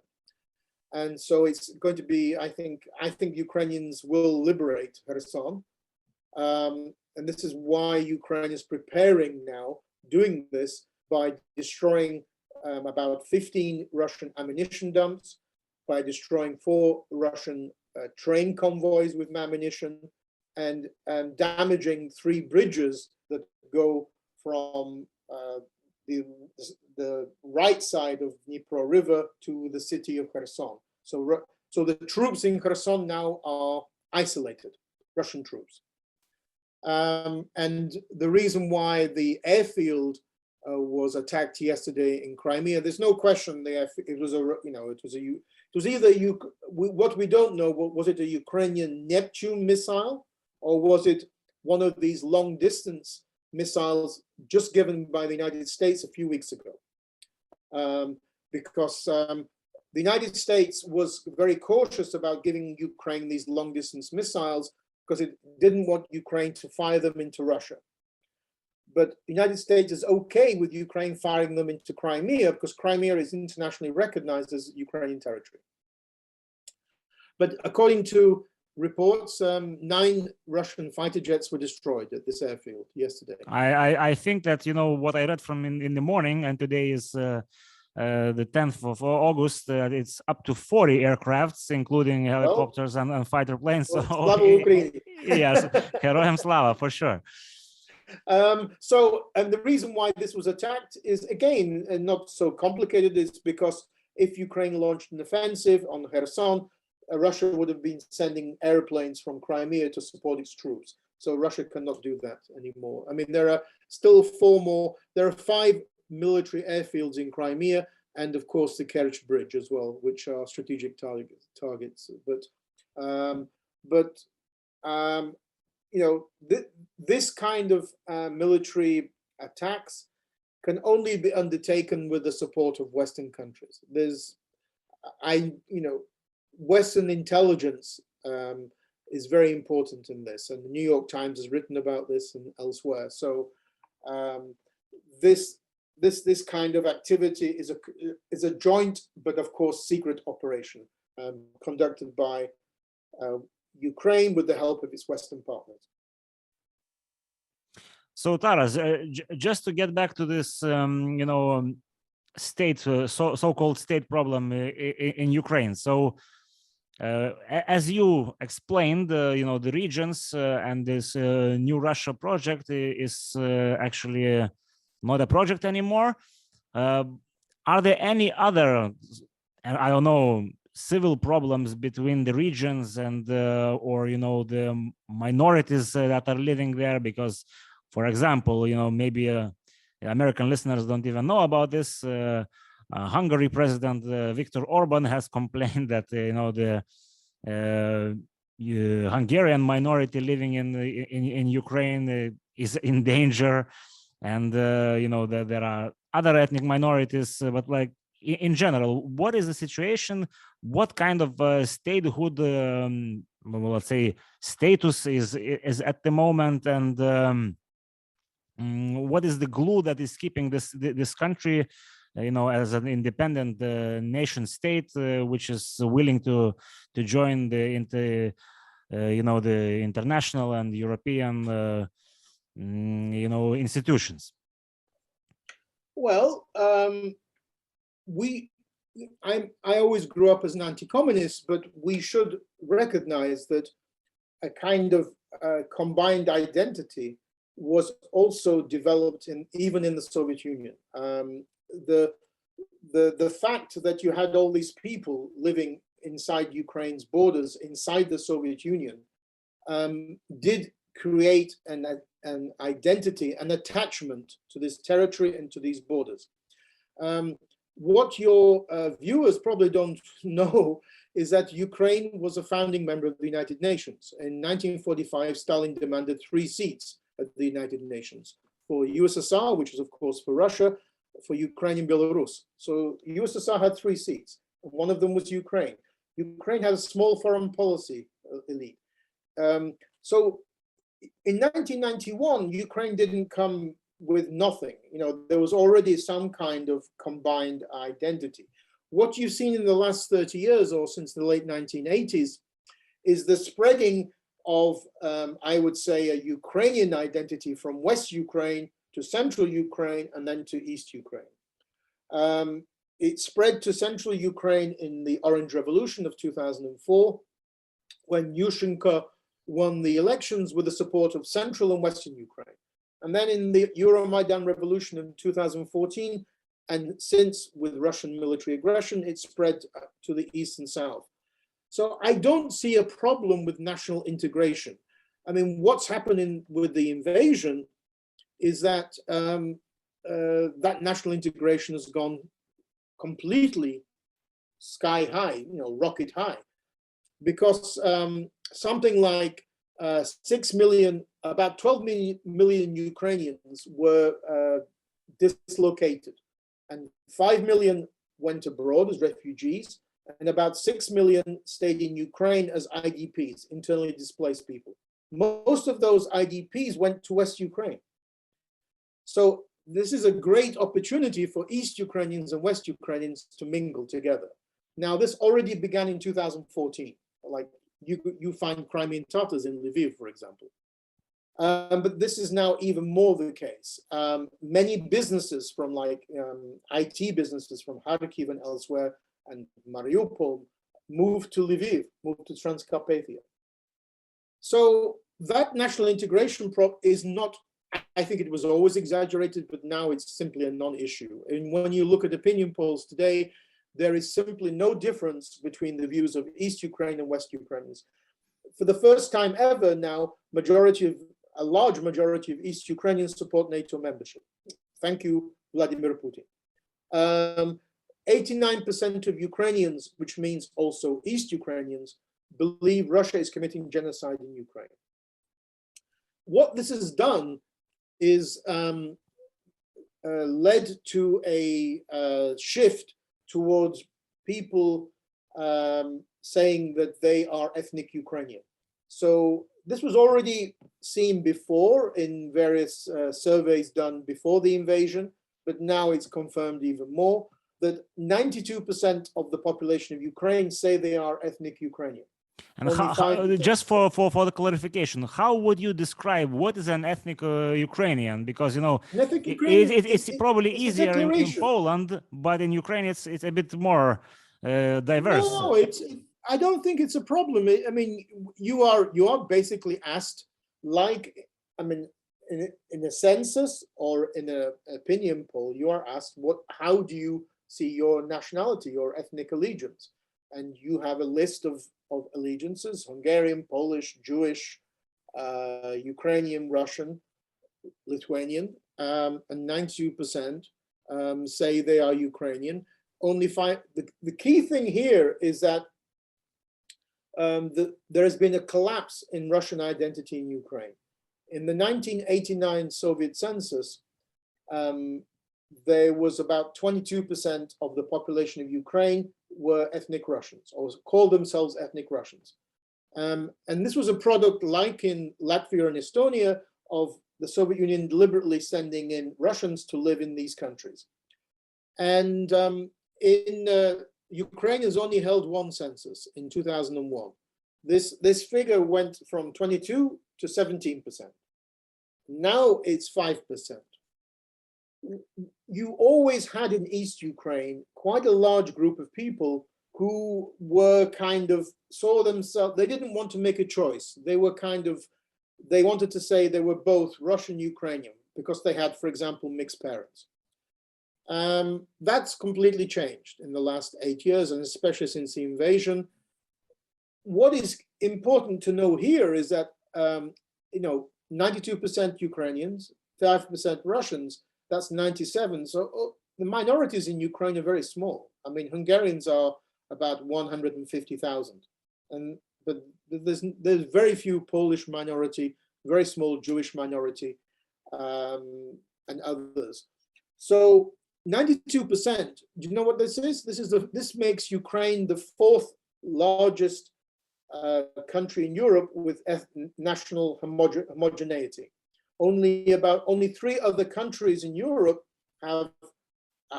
And so it's going to be, I think Ukrainians will liberate Kherson. And this is why Ukraine is preparing now, doing this by destroying about 15 Russian ammunition dumps, by destroying 4 Russian train convoys with ammunition, and damaging 3 bridges that go from the right side of Dnipro River to the city of Kherson. So the troops in Kherson now are isolated, Russian troops. And the reason why the airfield was attacked yesterday in Crimea, there's no question it was either what we don't know, was it a Ukrainian Neptune missile, or was it one of these long distance missiles just given by the United States a few weeks ago? Because the United States was very cautious about giving Ukraine these long distance missiles because it didn't want Ukraine to fire them into Russia. But the United States is okay with Ukraine firing them into Crimea because Crimea is internationally recognized as Ukrainian territory. But according to reports, 9 Russian fighter jets were destroyed at this airfield yesterday. I think that, what I read from in the morning, and today is the 10th of August, it's up to 40 aircrafts, including helicopters and fighter planes. Well, so, Slava Ukraini. Yes, Heroyam Slava, for sure. And the reason why this was attacked is, again, not so complicated. It's because if Ukraine launched an offensive on Kherson, Russia would have been sending airplanes from Crimea to support its troops. So Russia cannot do that anymore. I mean, there are still 4 more. There are 5 military airfields in Crimea, and of course the Kerch Bridge as well, which are strategic targets. This kind of military attacks can only be undertaken with the support of Western countries. Western intelligence is very important in this, and the New York Times has written about this and elsewhere. So this kind of activity is a joint, but of course secret operation conducted by Ukraine with the help of its Western partners. So Taras, just to get back to this, state, so-called state problem in Ukraine. So as you explained, the regions and this new Russia project is actually not a project anymore. Are there any other, I don't know, civil problems between the regions and or the minorities that are living there? Because, for example, maybe American listeners don't even know about this. Hungary President Viktor Orban has complained that the Hungarian minority living in Ukraine is in danger, and there are other ethnic minorities, but like in general, what is the situation? What kind of statehood, let's say, status is at the moment, and what is the glue that is keeping this country, as an independent nation state, which is willing to join the international and European institutions? Well, I always grew up as an anti-communist, but we should recognize that a kind of combined identity was also developed even in the Soviet Union. The fact that you had all these people living inside Ukraine's borders, inside the Soviet Union, did create an identity, an attachment to this territory and to these borders. What your viewers probably don't know is that Ukraine was a founding member of the United Nations. In 1945, Stalin demanded 3 seats at the United Nations for USSR, which is of course for Russia, for Ukraine and Belarus. So USSR had 3 seats, and one of them was Ukraine. Ukraine had a small foreign policy elite. So in 1991, Ukraine didn't come with nothing. There was already some kind of combined identity. What you've seen in the last 30 years or since the late 1980s is the spreading of, I would say, a Ukrainian identity from West Ukraine to Central Ukraine and then to East Ukraine. It spread to Central Ukraine in the Orange Revolution of 2004, when Yushchenko won the elections with the support of Central and Western Ukraine. And then in the Euromaidan Revolution in 2014, and since with Russian military aggression, it spread to the East and South. So I don't see a problem with national integration. I mean, what's happening with the invasion is that that national integration has gone completely sky high, rocket high, because something like 6 million, about 12 million Ukrainians were dislocated, and 5 million went abroad as refugees, and about 6 million stayed in Ukraine as IDPs, internally displaced people. Most of those IDPs went to West Ukraine. So this is a great opportunity for East Ukrainians and West Ukrainians to mingle together. Now, this already began in 2014. Like you find Crimean Tatars in Lviv, for example. But this is now even more the case. Many businesses from IT businesses from Kharkiv and elsewhere and Mariupol moved to Lviv, moved to Transcarpathia. So that national integration is not, I think it was always exaggerated, but now it's simply a non-issue. And when you look at opinion polls today, there is simply no difference between the views of East Ukraine and West Ukrainians. For the first time ever now, a large majority of East Ukrainians support NATO membership. Thank you, Vladimir Putin. 89% of Ukrainians, which means also East Ukrainians, believe Russia is committing genocide in Ukraine. What this has done is led to a shift towards people saying that they are ethnic Ukrainian. So this was already seen before in various surveys done before the invasion, but now it's confirmed even more that 92% of the population of Ukraine say they are ethnic Ukrainian. And just for the clarification, how would you describe what is an ethnic Ukrainian? Because it's probably easier in Poland, but in Ukraine it's a bit more diverse. No, I don't think it's a problem. I mean, you are basically asked, in a census or in an opinion poll, you are asked how do you see your nationality or ethnic allegiance, and you have a list of allegiances: Hungarian, Polish, Jewish, Ukrainian, Russian, Lithuanian, and 92% say they are Ukrainian. The key thing here is that there has been a collapse in Russian identity in Ukraine. In the 1989 Soviet census, there was about 22% of the population of Ukraine were ethnic Russians, or called themselves ethnic Russians. And this was a product, like in Latvia and Estonia, of the Soviet Union deliberately sending in Russians to live in these countries. And Ukraine has only held one census in 2001. This figure went from 22 to 17%. Now it's 5%. You always had in East Ukraine quite a large group of people who were kind of saw themselves, they didn't want to make a choice. They were they wanted to say they were both Russian Ukrainian because they had, for example, mixed parents. That's completely changed in the last 8 years, and especially since the invasion. What is important to know here is that 92% Ukrainians, 5% Russians, that's 97. So the minorities in Ukraine are very small. I mean, Hungarians are about 150,000, but there's very few Polish minority, very small Jewish minority, and others. So 92%. Do you know what this is? This makes Ukraine the fourth largest country in Europe with national homogeneity. Only 3 other countries in Europe have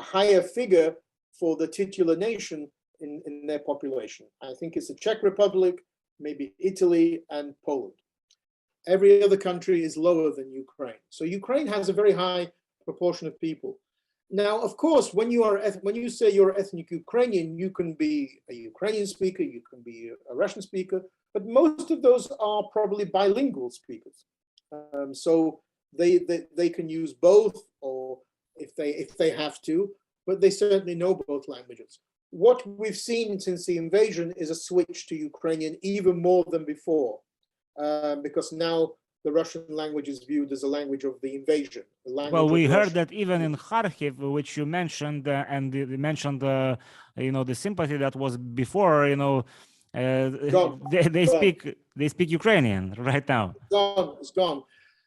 a higher figure for the titular nation in their population. I think it's the Czech Republic, maybe Italy, and Poland. Every other country is lower than Ukraine. So Ukraine has a very high proportion of people. Now, of course, when you say you're ethnic Ukrainian, you can be a Ukrainian speaker, you can be a Russian speaker, but most of those are probably bilingual speakers. So they can use both, or if they have to, but they certainly know both languages. What we've seen since the invasion is a switch to Ukrainian even more than before, because now the Russian language is viewed as a language of the invasion. Well, we heard that even in Kharkiv, which you mentioned, and you mentioned, the sympathy that was before, they speak Ukrainian right now. It's gone.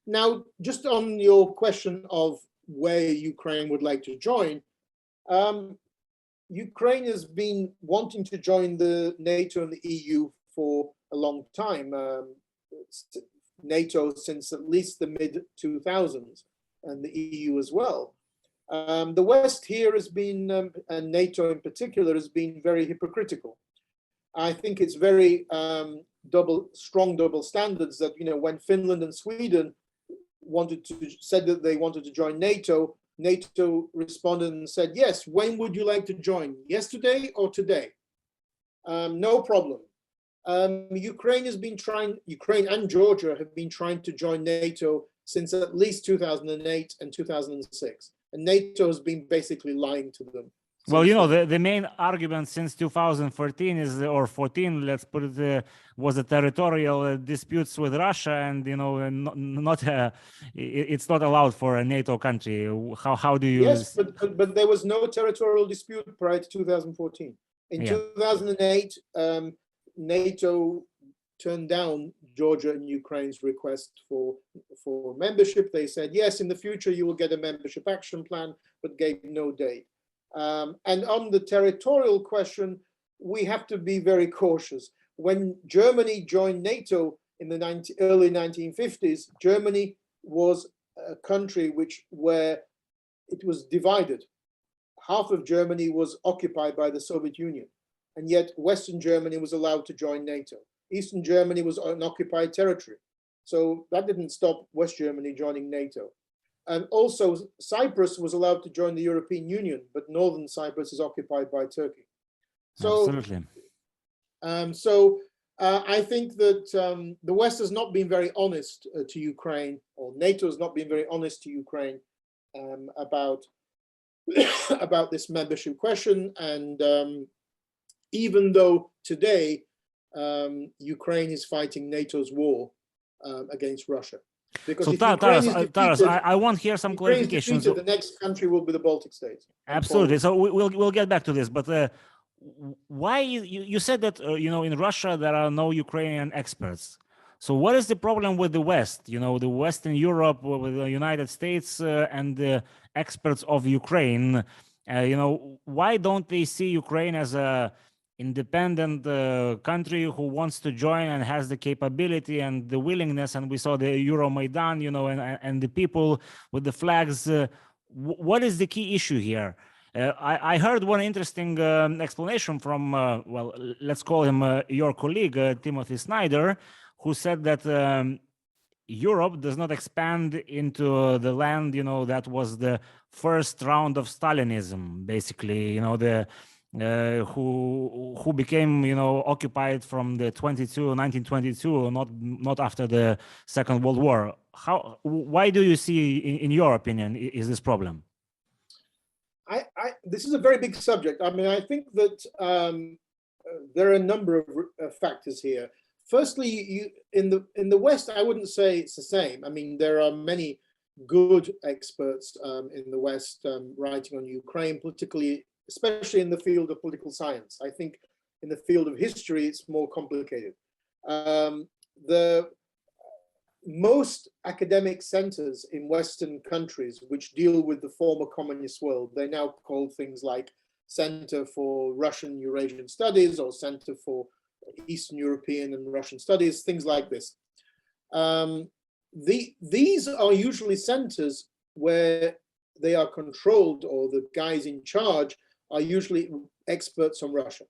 Now, just on your question of where Ukraine would like to join, Ukraine has been wanting to join the NATO and the EU for a long time. NATO since at least the mid-2000s, and the EU as well. The West here has been, and NATO in particular, has been very hypocritical. I think it's very strong double standards that, when Finland and Sweden said that they wanted to join NATO, NATO responded and said, yes, when would you like to join? Yesterday or today? No problem. Ukraine and Georgia have been trying to join NATO since at least 2008 and 2006. And NATO has been basically lying to them. Well, the main argument since 2014 or 14, let's put it, was the territorial disputes with Russia, and it's not allowed for a NATO country. How do you? Yes, but there was no territorial dispute prior to 2014. In 2008, NATO turned down Georgia and Ukraine's request for membership. They said, yes, in the future you will get a membership action plan, but gave no date. And on the territorial question, we have to be very cautious. When Germany joined NATO in the early 1950s, Germany was a country where it was divided. Half of Germany was occupied by the Soviet Union, and yet Western Germany was allowed to join NATO. Eastern Germany was an occupied territory. So that didn't stop West Germany joining NATO. And also Cyprus was allowed to join the European Union, but Northern Cyprus is occupied by Turkey. So, absolutely. I think that the West has not been very honest to Ukraine, or NATO has not been very honest to Ukraine about this membership question. And even though today Ukraine is fighting NATO's war against Russia. Because so Taras, I want here some clarification. So the next country will be the Baltic states. Absolutely. So we'll get back to this, but why you said that in Russia there are no Ukrainian experts. So what is the problem with the West? The Western Europe, with the United States and the experts of Ukraine. Why don't they see Ukraine as independent country who wants to join and has the capability and the willingness. And we saw the Euromaidan, you know, and the people with the flags. What is the key issue here? I heard one interesting explanation from, well, let's call him your colleague, Timothy Snyder, who said that Europe does not expand into the land, you know, that was the first round of Stalinism, basically, you know, the who became, you know, occupied from the 1922, not after the Second World War. Why do you see, in your opinion, is this problem? This is a very big subject. I mean, I think that there are a number of factors here. Firstly, in the West, I wouldn't say it's the same. I mean, there are many good experts in the West writing on Ukraine, politically, especially in the field of political science. I think in the field of history, it's more complicated. The most academic centers in Western countries which deal with the former communist world, they now call things like Center for Russian Eurasian Studies or Center for Eastern European and Russian Studies, things like this. These are usually centers where they are controlled, or the guys in charge are usually experts on Russia.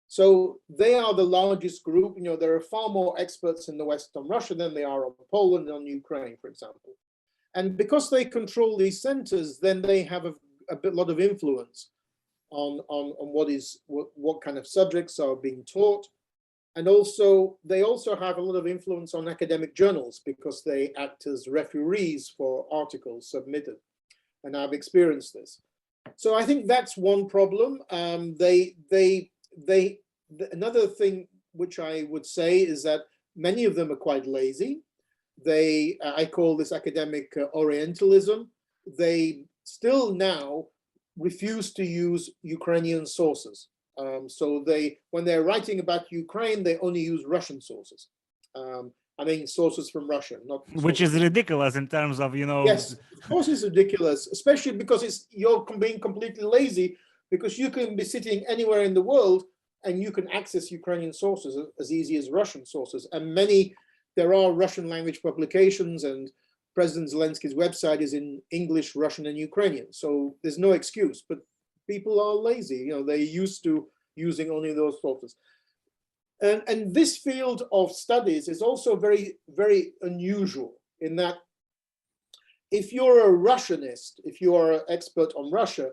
So they are the largest group. You know, there are far more experts in the West on Russia than there are on Poland and on Ukraine, for example. And because they control these centers, then they have a lot of influence on what kind of subjects are being taught. And also, they also have a lot of influence on academic journals because they act as referees for articles submitted. And I've experienced this. So I think that's one problem. Another thing which I would say is that many of them are quite lazy. I call this academic Orientalism. They still now refuse to use Ukrainian sources. So when they're writing about Ukraine, they only use Russian sources. I mean, sources from Russia, not which is ridiculous in terms of, you know. Yes, of course it's ridiculous, especially because you're being completely lazy, because you can be sitting anywhere in the world and you can access Ukrainian sources as easy as Russian sources. And there are Russian language publications, and President Zelensky's website is in English, Russian, and Ukrainian. So there's no excuse, but people are lazy. You know, they're used to using only those sources. And this field of studies is also very, very unusual in that if you're a Russianist, if you are an expert on Russia,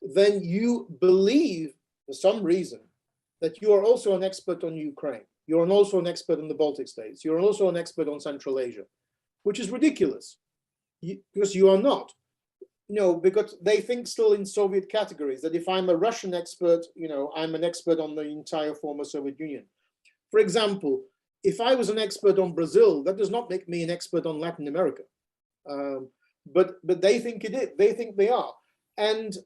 then you believe, for some reason, that you are also an expert on Ukraine. You're also an expert on the Baltic states. You're also an expert on Central Asia, which is ridiculous because you are not. You know, because they think still in Soviet categories, that if I'm a Russian expert, you know, I'm an expert on the entire former Soviet Union. For example, if I was an expert on Brazil, that does not make me an expert on Latin America. But they think it is. They think they are. And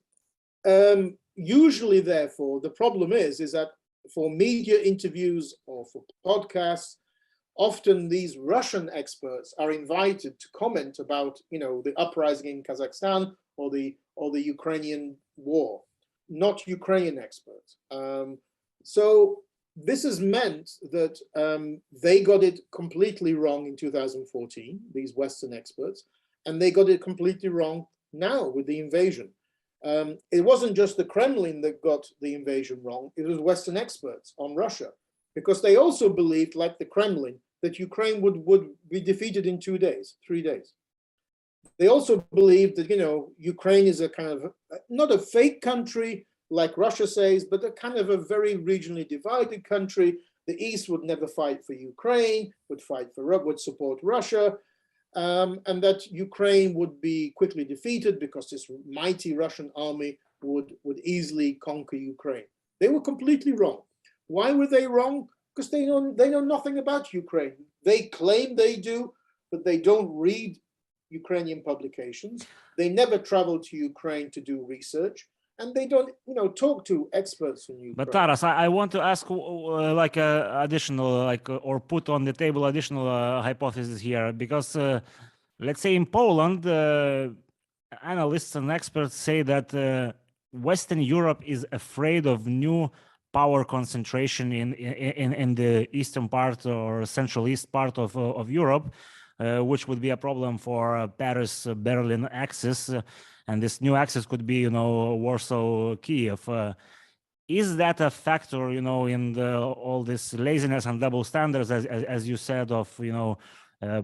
usually, therefore, the problem is that for media interviews or for podcasts, often these Russian experts are invited to comment about, you know, the uprising in Kazakhstan or the Ukrainian war, not Ukrainian experts. So this has meant that they got it completely wrong in 2014, these Western experts, and they got it completely wrong now with the invasion. It wasn't just the Kremlin that got the invasion wrong, it was Western experts on Russia, because they also believed, like the Kremlin, that Ukraine would be defeated in 2 days, 3 days. They also believed that, you know, Ukraine is a kind of, not a fake country, like Russia says, but a kind of a very regionally divided country. The East would never fight for Ukraine, would support Russia, and that Ukraine would be quickly defeated because this mighty Russian army would easily conquer Ukraine. They were completely wrong. Why were they wrong? Because they know nothing about Ukraine. They claim they do, but they don't read Ukrainian publications. They never travel to Ukraine to do research, and they don't, you know, talk to experts in Ukraine. But Taras, I want to ask like additional, or put on the table additional hypothesis here, because let's say in Poland, analysts and experts say that Western Europe is afraid of new power concentration in the eastern part or central east part of Europe, which would be a problem for Paris-Berlin axis, and this new axis could be, Warsaw-Kiev. Is that a factor, in all this laziness and double standards, as you said, of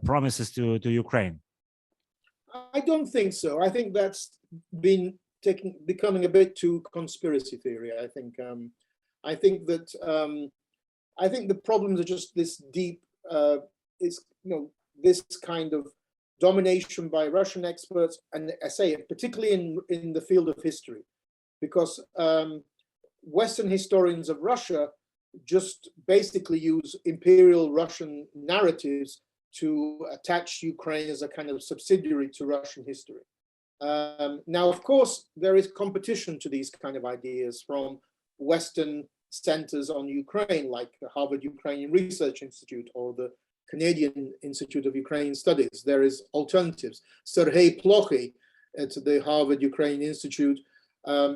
promises to Ukraine? I don't think so. I think that's becoming a bit too conspiracy theory. I think the problems are just this deep. This kind of domination by Russian experts, and I say particularly in the field of history, because Western historians of Russia just basically use imperial Russian narratives to attach Ukraine as a kind of subsidiary to Russian history. Now, of course, there is competition to these kind of ideas from Western centers on Ukraine, like the Harvard Ukrainian Research Institute or the Canadian Institute of Ukrainian Studies. There is alternatives. Sergei Plokhy at the Harvard Ukrainian Institute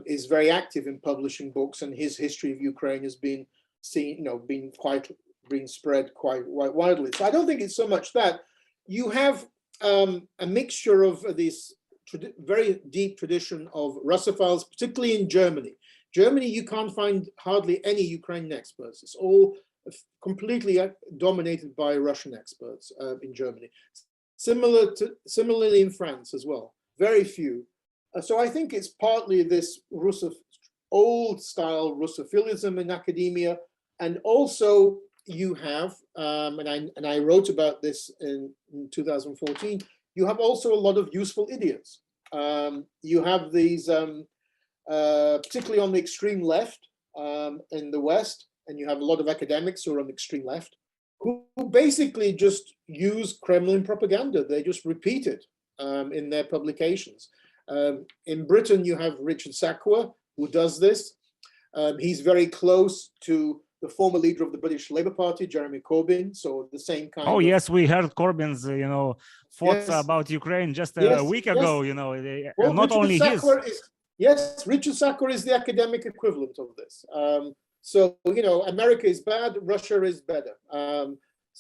is very active in publishing books, and his history of Ukraine has been spread quite widely. So I don't think it's so much that. You have a mixture of this very deep tradition of Russophiles, particularly in Germany. Germany, you can't find hardly any Ukrainian experts. It's all completely dominated by Russian experts in Germany. Similarly in France as well, very few. So I think it's partly this old-style Russophilism in academia, and also you have, and I wrote about this in 2014, you have also a lot of useful idiots. You have these, particularly on the extreme left in the West, and you have a lot of academics who are on the extreme left, who basically just use Kremlin propaganda. They just repeat it in their publications. In Britain, you have Richard Sakwa, who does this. He's very close to the former leader of the British Labour Party, Jeremy Corbyn, so the same kind of... yes, we heard Corbyn's, thoughts about Ukraine just a week ago, well, not only his. Richard Sakwa is the academic equivalent of this. So, America is bad, Russia is better.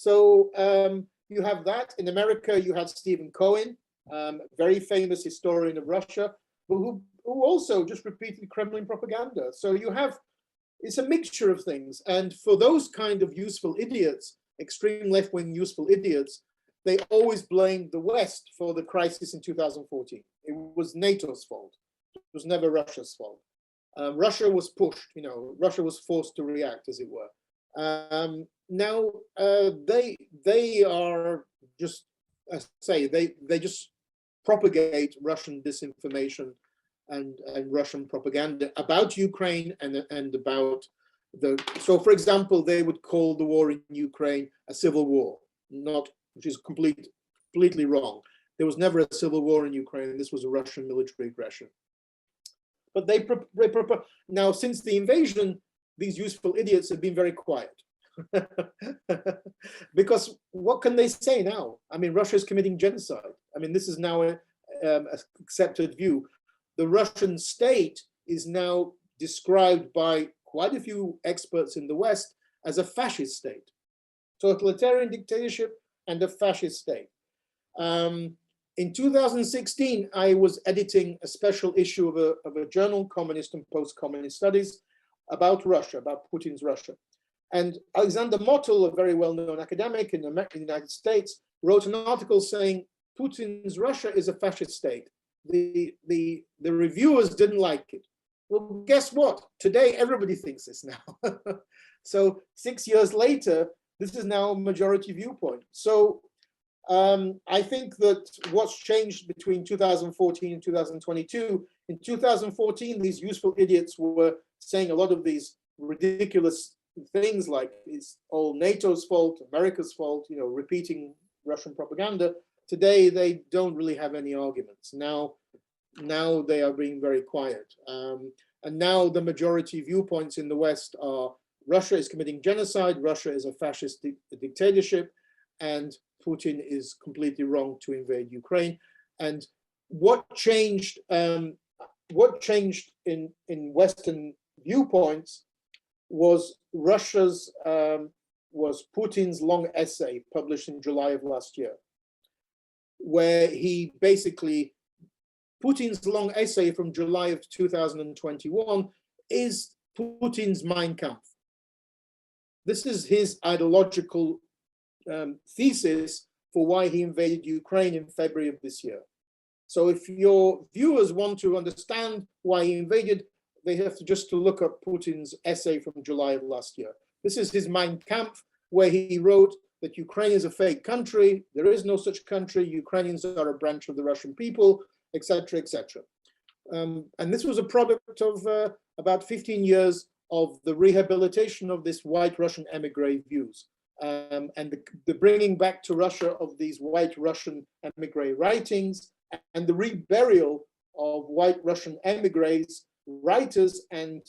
You have that. In America, you have Stephen Cohen, very famous historian of Russia, who also just repeated Kremlin propaganda. So you have, it's a mixture of things. And for those kind of useful idiots, extreme left-wing useful idiots, they always blamed the West for the crisis in 2014. It was NATO's fault. It was never Russia's fault. Russia was pushed, Russia was forced to react, as it were. Now they are just, they just propagate Russian disinformation and Russian propaganda about Ukraine and about so for example, they would call the war in Ukraine a civil war, which is completely wrong. There was never a civil war in Ukraine. This was a Russian military aggression. But now, since the invasion, these useful idiots have been very quiet. Because what can they say now? I mean, Russia is committing genocide. I mean, this is now an accepted view. The Russian state is now described by quite a few experts in the West as a fascist state, totalitarian dictatorship and a fascist state. In 2016, I was editing a special issue of a journal, Communist and Post-Communist Studies, about Russia, about Putin's Russia. And Alexander Motyl, a very well-known academic in the United States, wrote an article saying Putin's Russia is a fascist state. The reviewers didn't like it. Well, guess what? Today, everybody thinks this now. So 6 years later, this is now a majority viewpoint. So I think that what's changed between 2014 and 2022, in 2014, these useful idiots were saying a lot of these ridiculous things like it's all NATO's fault, America's fault, repeating Russian propaganda. Today, they don't really have any arguments. Now they are being very quiet. And now the majority viewpoints in the West are Russia is committing genocide, Russia is a fascist dictatorship, and Putin is completely wrong to invade Ukraine. And what changed in Western viewpoints was was Putin's long essay published in July of last year, where he basically, Putin's long essay from July of 2021 is Putin's Mein Kampf. This is his ideological thesis for why he invaded Ukraine in February of this year. So if your viewers want to understand why he invaded, they have to just to look up Putin's essay from July of last year. This is his Mein Kampf, where he wrote that Ukraine is a fake country, there is no such country, Ukrainians are a branch of the Russian people, etc., etc. And this was a product of about 15 years of the rehabilitation of this white Russian emigre views, and the bringing back to Russia of these white Russian emigre writings, and the reburial of white Russian emigres, writers, and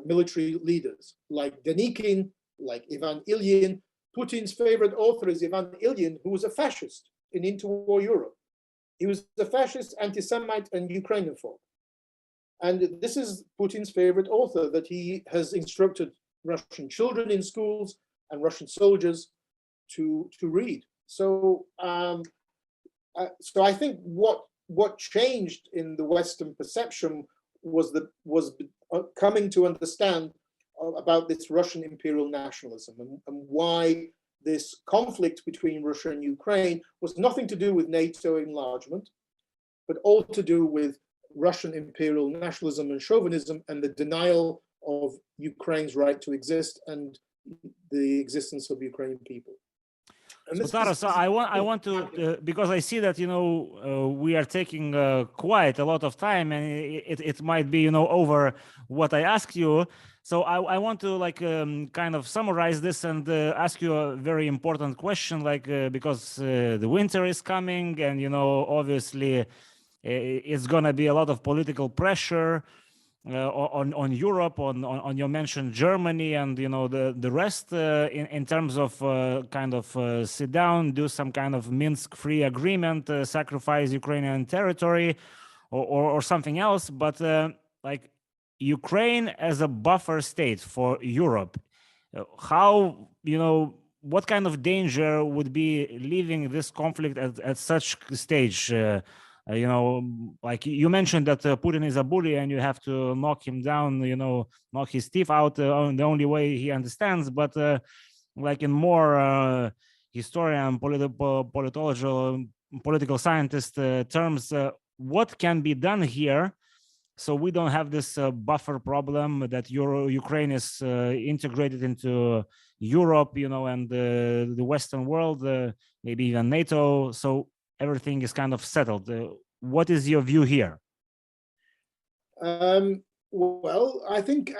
military leaders like Denikin, like Ivan Ilyin. Putin's favorite author is Ivan Ilyin, who was a fascist in interwar Europe. He was a fascist, anti-Semite, and Ukrainophobe. And this is Putin's favorite author that he has instructed Russian children in schools and Russian soldiers to read. So, so I think what changed in the Western perception was coming to understand about this Russian imperial nationalism and why this conflict between Russia and Ukraine was nothing to do with NATO enlargement, but all to do with Russian imperial nationalism and chauvinism and the denial of Ukraine's right to exist and the existence of Ukrainian people. So Taras, I want to because I see that we are taking quite a lot of time, and it might be over what I asked you. So I want to kind of summarize this and ask you a very important question, because the winter is coming, and obviously it's gonna be a lot of political pressure on Europe, on you mentioned Germany, and the rest in terms of kind of sit down, do some kind of Minsk-free agreement, sacrifice Ukrainian territory, or something else. But like Ukraine as a buffer state for Europe, how what kind of danger would be leaving this conflict at such stage? Like you mentioned that Putin is a bully and you have to knock him down, knock his teeth out the only way he understands. But like in more historian, political scientist terms, what can be done here so we don't have this buffer problem that Ukraine is integrated into Europe, and the Western world, maybe even NATO. So everything is kind of settled. What is your view here? Well, I think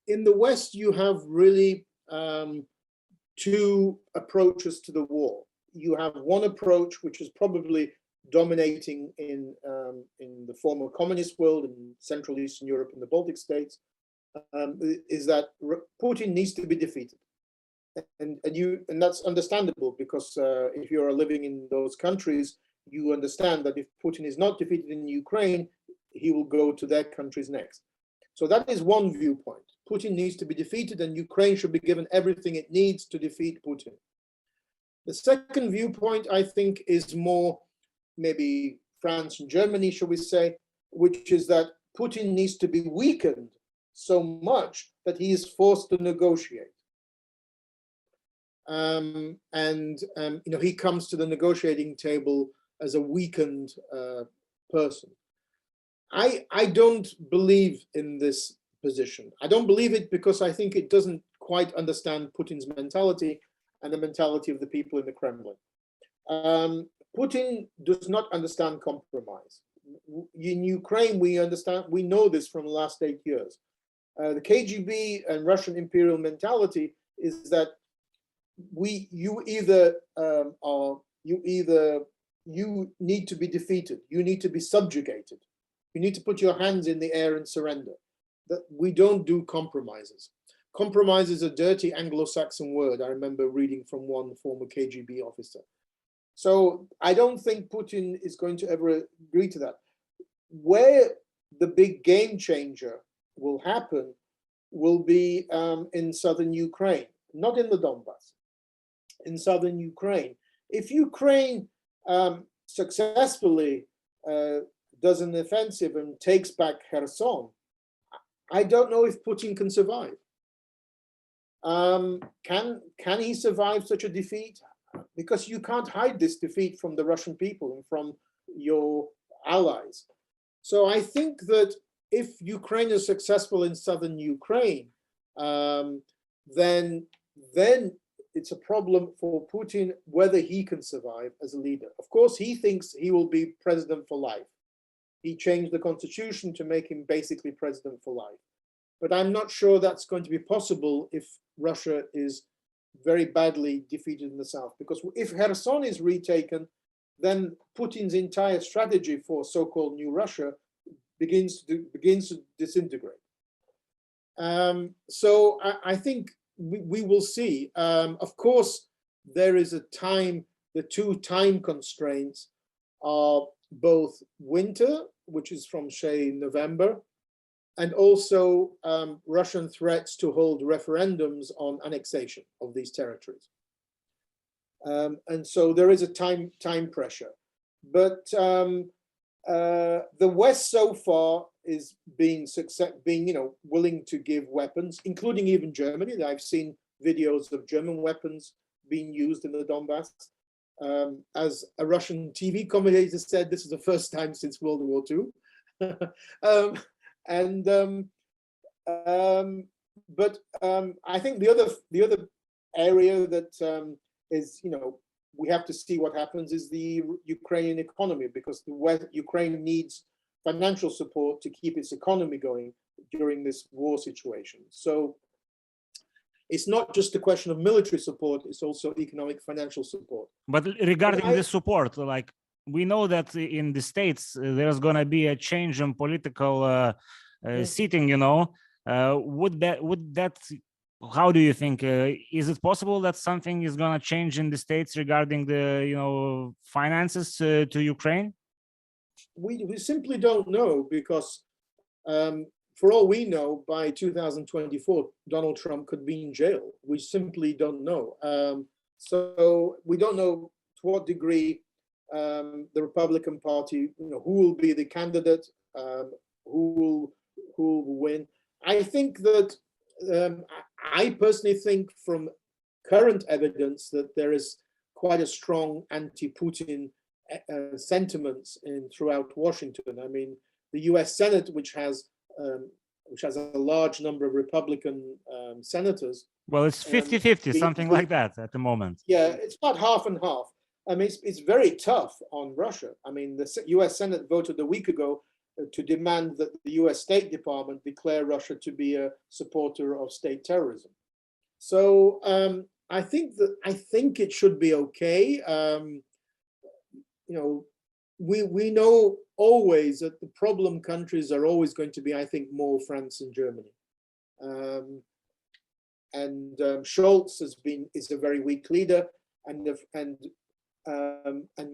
in the West you have really two approaches to the war. You have one approach which is probably dominating in the former communist world in Central Eastern Europe and the Baltic states, is that Putin needs to be defeated. And that's understandable, because if you are living in those countries, you understand that if Putin is not defeated in Ukraine, he will go to their countries next. So that is one viewpoint. Putin needs to be defeated, and Ukraine should be given everything it needs to defeat Putin. The second viewpoint, I think, is more maybe France and Germany, shall we say, which is that Putin needs to be weakened so much that he is forced to negotiate. He comes to the negotiating table as a weakened person. I don't believe in this position. I don't believe it because I think it doesn't quite understand Putin's mentality and the mentality of the people in the Kremlin. Putin does not understand compromise. In Ukraine, we know this from the last 8 years. The KGB and Russian imperial mentality is that you need to be defeated, you need to be subjugated, you need to put your hands in the air and surrender. That we don't do compromises. Compromise is a dirty Anglo-Saxon word. I remember reading from one former KGB officer. So I don't think Putin is going to ever agree to that. where the big game changer will happen will be in southern Ukraine, not in the Donbass, in southern Ukraine. If Ukraine successfully does an offensive and takes back Kherson, I don't know if Putin can survive. Can he survive such a defeat? Because you can't hide this defeat from the Russian people and from your allies. So I think that if Ukraine is successful in southern Ukraine, then it's a problem for Putin whether he can survive as a leader. Of course, he thinks he will be president for life. He changed the constitution to make him basically president for life. But I'm not sure that's going to be possible if Russia is very badly defeated in the south. Because if Kherson is retaken, then Putin's entire strategy for so-called New Russia begins to disintegrate. So I think we will see. Of course, there is a time, the two time constraints are both winter, which is from, say, November, and also Russian threats to hold referendums on annexation of these territories. And so there is a time pressure. But the West so far is being willing to give weapons, including even Germany. I've seen videos of German weapons being used in the Donbass. As a Russian TV commentator said, this is the first time since World War II. But I think the other area that is, we have to see what happens is the Ukrainian economy, because Ukraine needs financial support to keep its economy going during this war situation. So it's not just a question of military support, it's also economic financial support. But regarding this support, like, we know that in the States, there's going to be a change in political seating, would that, how do you think, is it possible that something is going to change in the States regarding the, finances to Ukraine? We simply don't know, because for all we know, by 2024, Donald Trump could be in jail. We simply don't know. So we don't know to what degree the Republican Party, who will be the candidate, who will win. I think that, I personally think from current evidence that there is quite a strong anti-Putin sentiments throughout Washington. I mean, the U.S. Senate, which has a large number of Republican senators. Well, it's 50-50, something like that at the moment. Yeah, it's about half and half. I mean, it's very tough on Russia. I mean, the U.S. Senate voted a week ago to demand that the U.S. State Department declare Russia to be a supporter of state terrorism. So I think it should be okay. We know always that the problem countries are always going to be, I think, more France and Germany. Scholz is a very weak leader, and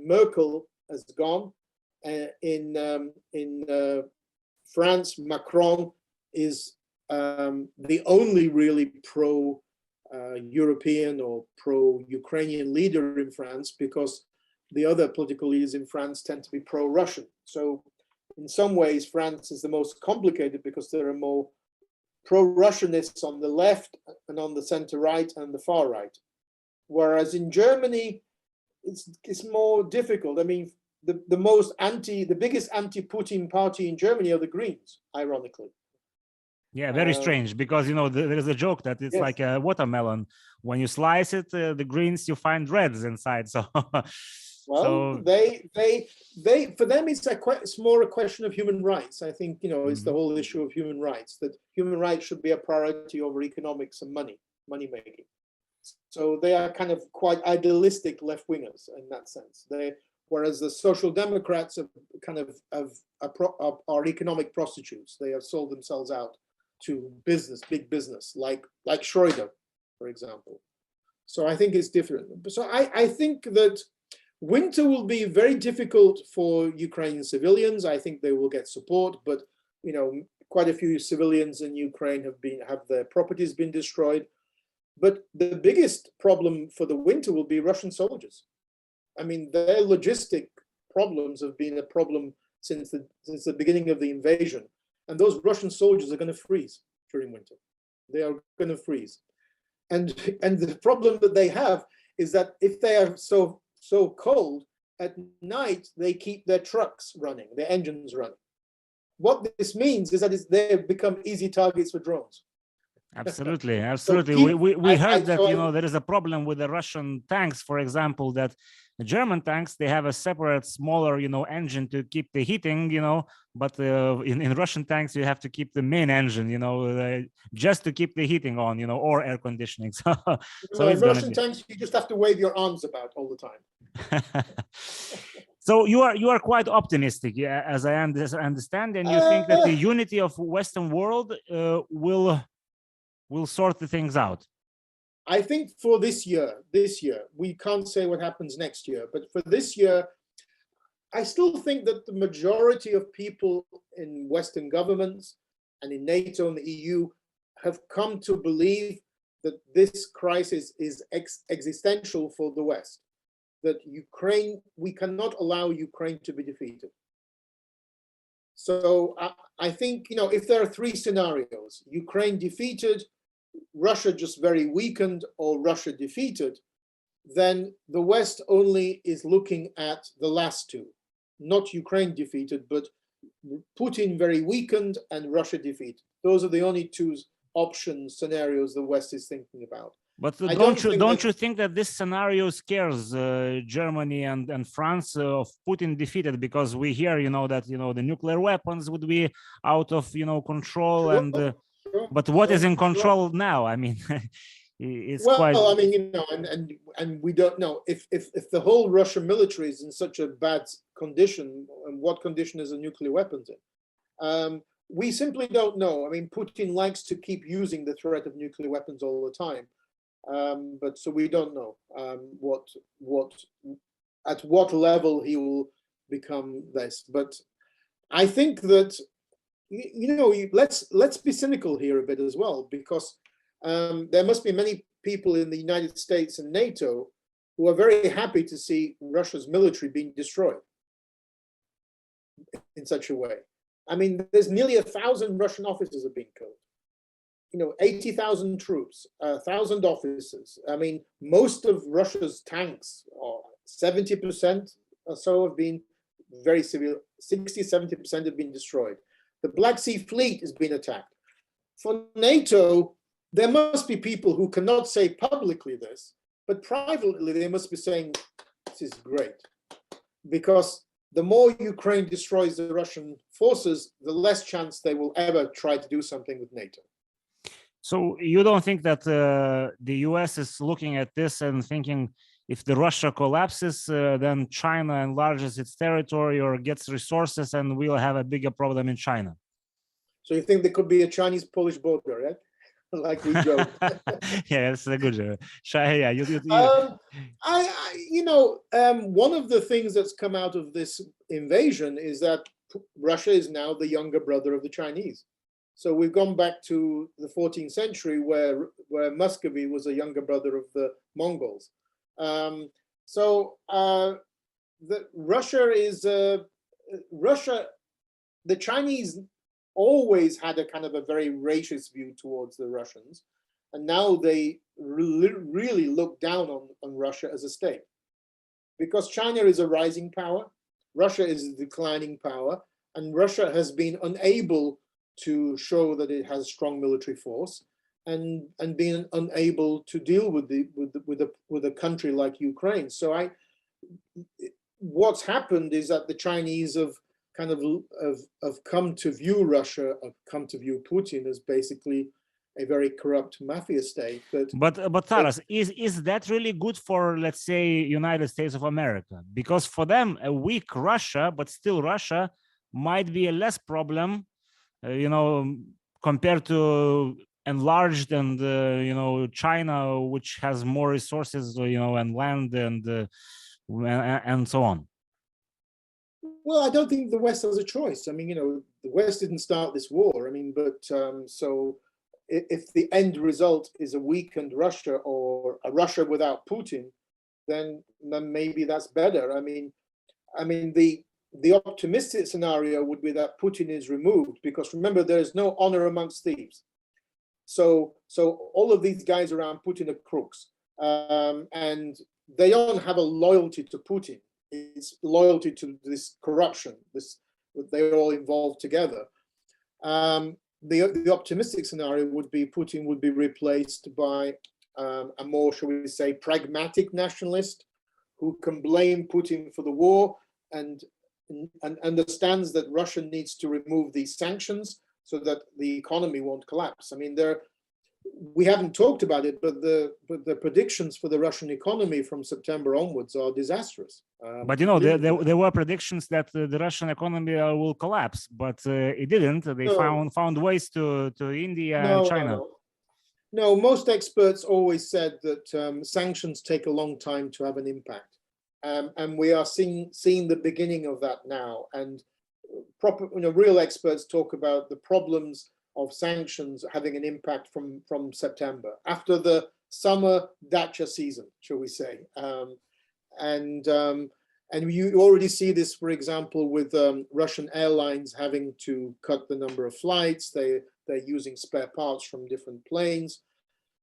Merkel has gone. In France, Macron is the only really pro-European or pro-Ukrainian leader in France, because the other political leaders in France tend to be pro-Russian. So in some ways, France is the most complicated, because there are more pro-Russianists on the left and on the center-right and the far right. Whereas in Germany, it's more difficult. I mean, the biggest anti-Putin party in Germany are the Greens, ironically. Yeah, very strange, because there is a joke that it's like a watermelon. When you slice it, the greens, you find reds inside. So, well, they for them it's more a question of human rights. I think it's the whole issue of human rights, that human rights should be a priority over economics and money making. So they are kind of quite idealistic left-wingers in that sense. Whereas the Social Democrats are kind of are economic prostitutes. They have sold themselves out to business, big business, like Schroeder, for example. So I think it's different. So I think that Winter will be very difficult for Ukrainian civilians. I think they will get support, but quite a few civilians in Ukraine have their properties been destroyed. But the biggest problem for the winter will be Russian soldiers. I mean, their logistic problems have been a problem since the beginning of the invasion. And those Russian soldiers are going to freeze during winter. They are going to freeze. And the problem that they have is that if they are so cold, at night, they keep their trucks running, their engines running. What this means is that they become easy targets for drones. Absolutely, absolutely. So we heard that there is a problem with the Russian tanks, for example, that the German tanks, they have a separate, smaller, engine to keep the heating, but in Russian tanks, you have to keep the main engine, just to keep the heating on, or air conditioning. So in Russian tanks, you just have to wave your arms about all the time. So you are quite optimistic, as I understand, and you think that the unity of Western world will sort the things out. I think for this year, we can't say what happens next year, but for this year, I still think that the majority of people in Western governments and in NATO and the EU have come to believe that this crisis is existential for the West, that we cannot allow Ukraine to be defeated. So I think, if there are three scenarios, Ukraine defeated, Russia just very weakened, or Russia defeated, then the West only is looking at the last two, not Ukraine defeated, but Putin very weakened and Russia defeated. Those are the only two scenarios the West is thinking about. But don't you think that this scenario scares Germany and France of Putin defeated? Because we hear, that the nuclear weapons would be out of control, sure, and but what is in control now? I mean, it's quite. Well, I mean, and we don't know if the whole Russian military is in such a bad condition, and what condition is the nuclear weapons in? We simply don't know. I mean, Putin likes to keep using the threat of nuclear weapons all the time. But so we don't know at what level he will become this. But I think that let's be cynical here a bit as well, because there must be many people in the United States and NATO who are very happy to see Russia's military being destroyed in such a way. I mean, there's nearly 1,000 Russian officers have been killed. 80,000 troops, 1,000 officers. I mean, most of Russia's tanks, or 70% or so, have been very severe. 60-70% have been destroyed. The Black Sea Fleet has been attacked. For NATO, there must be people who cannot say publicly this, but privately they must be saying, this is great. Because the more Ukraine destroys the Russian forces, the less chance they will ever try to do something with NATO. So you don't think that the US is looking at this and thinking, if the Russia collapses, then China enlarges its territory or gets resources, and we'll have a bigger problem in China? So you think there could be a Chinese-Polish border, right? Like we joke. Yeah, that's a good joke. Yeah, one of the things that's come out of this invasion is that Russia is now the younger brother of the Chinese. So we've gone back to the 14th century where Muscovy was a younger brother of the Mongols. The Chinese always had a kind of a very racist view towards the Russians. And now they really look down on Russia as a state. Because China is a rising power, Russia is a declining power, and Russia has been unable to show that it has strong military force, and being unable to deal with a country like Ukraine. So what's happened is that the Chinese have kind of come to view Russia, come to view Putin as basically a very corrupt mafia state. But Taras, is that really good for, let's say, United States of America? Because for them, a weak Russia, but still Russia, might be a less problem, compared to enlarged and China, which has more resources, and land and and so on? Well, I don't think the West has a choice. I mean, the West didn't start this war. I mean, but so if the end result is a weakened Russia or a Russia without Putin, then maybe that's better. I mean, the optimistic scenario would be that Putin is removed, because remember, there is no honor amongst thieves. So all of these guys around Putin are crooks, and they don't have a loyalty to Putin. It's loyalty to this corruption. They're all involved together. The optimistic scenario would be Putin would be replaced by a more, shall we say, pragmatic nationalist who can blame Putin for the war and understands that Russia needs to remove these sanctions so that the economy won't collapse. I mean, we haven't talked about it, but the predictions for the Russian economy from September onwards are disastrous. But there were predictions that the Russian economy will collapse, but it didn't. They found ways to India and China. No, most experts always said that sanctions take a long time to have an impact, and we are seeing the beginning of that now. And real experts talk about the problems of sanctions having an impact from September, after the summer dacha season, shall we say. And you already see this, for example, with Russian airlines having to cut the number of flights. They're using spare parts from different planes.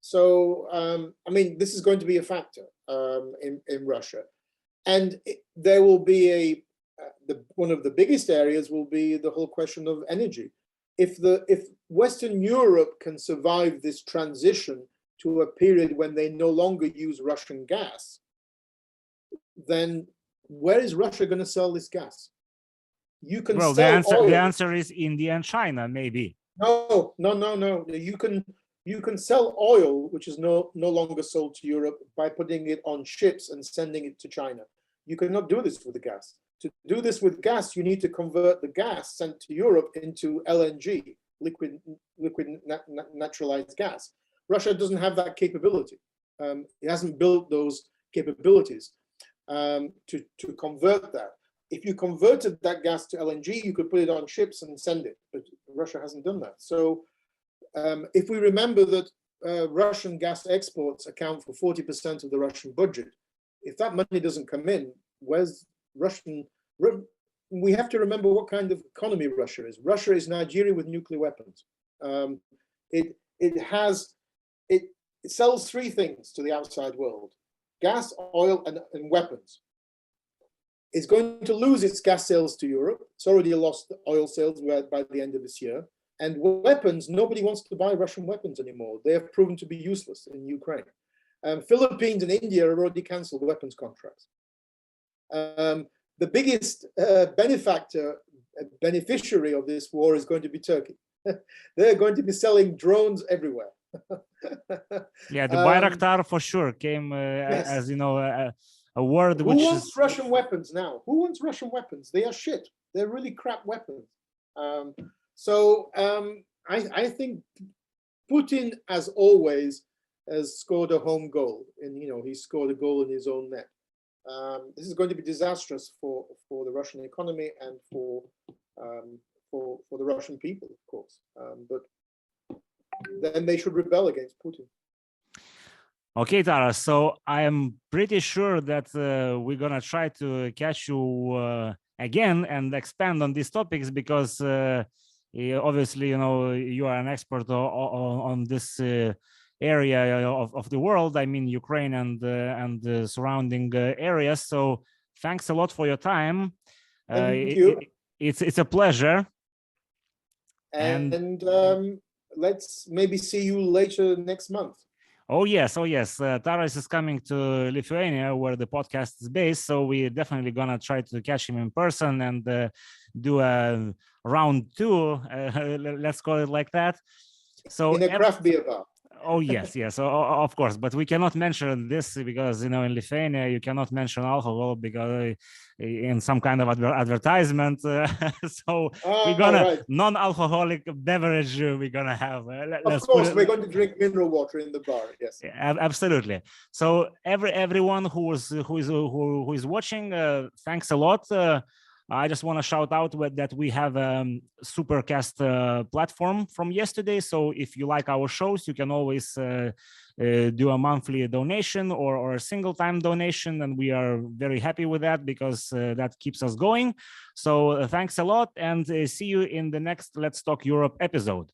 So, I mean, this is going to be a factor in Russia. And there will be one of the biggest areas will be the whole question of energy. If Western Europe can survive this transition to a period when they no longer use Russian gas, then where is Russia going to sell this gas? You can sell oil. The answer is India and China, maybe. No. You can sell oil, which is no longer sold to Europe, by putting it on ships and sending it to China. You cannot do this with the gas. To do this with gas, you need to convert the gas sent to Europe into LNG, liquid naturalized gas. Russia doesn't have that capability. It hasn't built those capabilities to convert that. If you converted that gas to LNG, you could put it on ships and send it, but Russia hasn't done that. So if we remember that Russian gas exports account for 40% of the Russian budget, if that money doesn't come in, where's Russian? We have to remember what kind of economy Russia is. Russia is Nigeria with nuclear weapons. It sells three things to the outside world: gas, oil, and weapons. It's going to lose its gas sales to Europe. It's already lost oil sales by the end of this year. And weapons, nobody wants to buy Russian weapons anymore. They have proven to be useless in Ukraine. Philippines and India have already cancelled weapons contracts. The biggest beneficiary of this war is going to be Turkey. They're going to be selling drones everywhere. Yeah, the Bayraktar for sure came yes. as a word which Who wants Russian weapons now? Who wants Russian weapons? They are shit. They're really crap weapons. I think Putin, as always, has scored a home goal, and he scored a goal in his own net. This is going to be disastrous for the Russian economy and for the Russian people, of course. But then they should rebel against Putin. Okay, Taras. So I am pretty sure that we're gonna try to catch you again and expand on these topics, because obviously, you are an expert on this area of the world. I mean, Ukraine and the surrounding areas. So thanks a lot for your time. Thank you. It's a pleasure. And let's maybe see you later next month. Oh yes. Taras is coming to Lithuania, where the podcast is based. So we're definitely gonna try to catch him in person and do a round two. Let's call it like that. So in a craft beer bar. Oh yes, yes, of course, but we cannot mention this because in Lithuania you cannot mention alcohol because in some kind of advertisement. So we're gonna Right. non-alcoholic beverage. We're gonna have. Of course, we're going to drink mineral water in the bar. Yes. Absolutely. So everyone who is watching, thanks a lot. I just want to shout out that we have a Supercast platform from yesterday. So if you like our shows, you can always do a monthly donation or a single time donation. And we are very happy with that because that keeps us going. So thanks a lot and see you in the next Let's Talk Europe episode.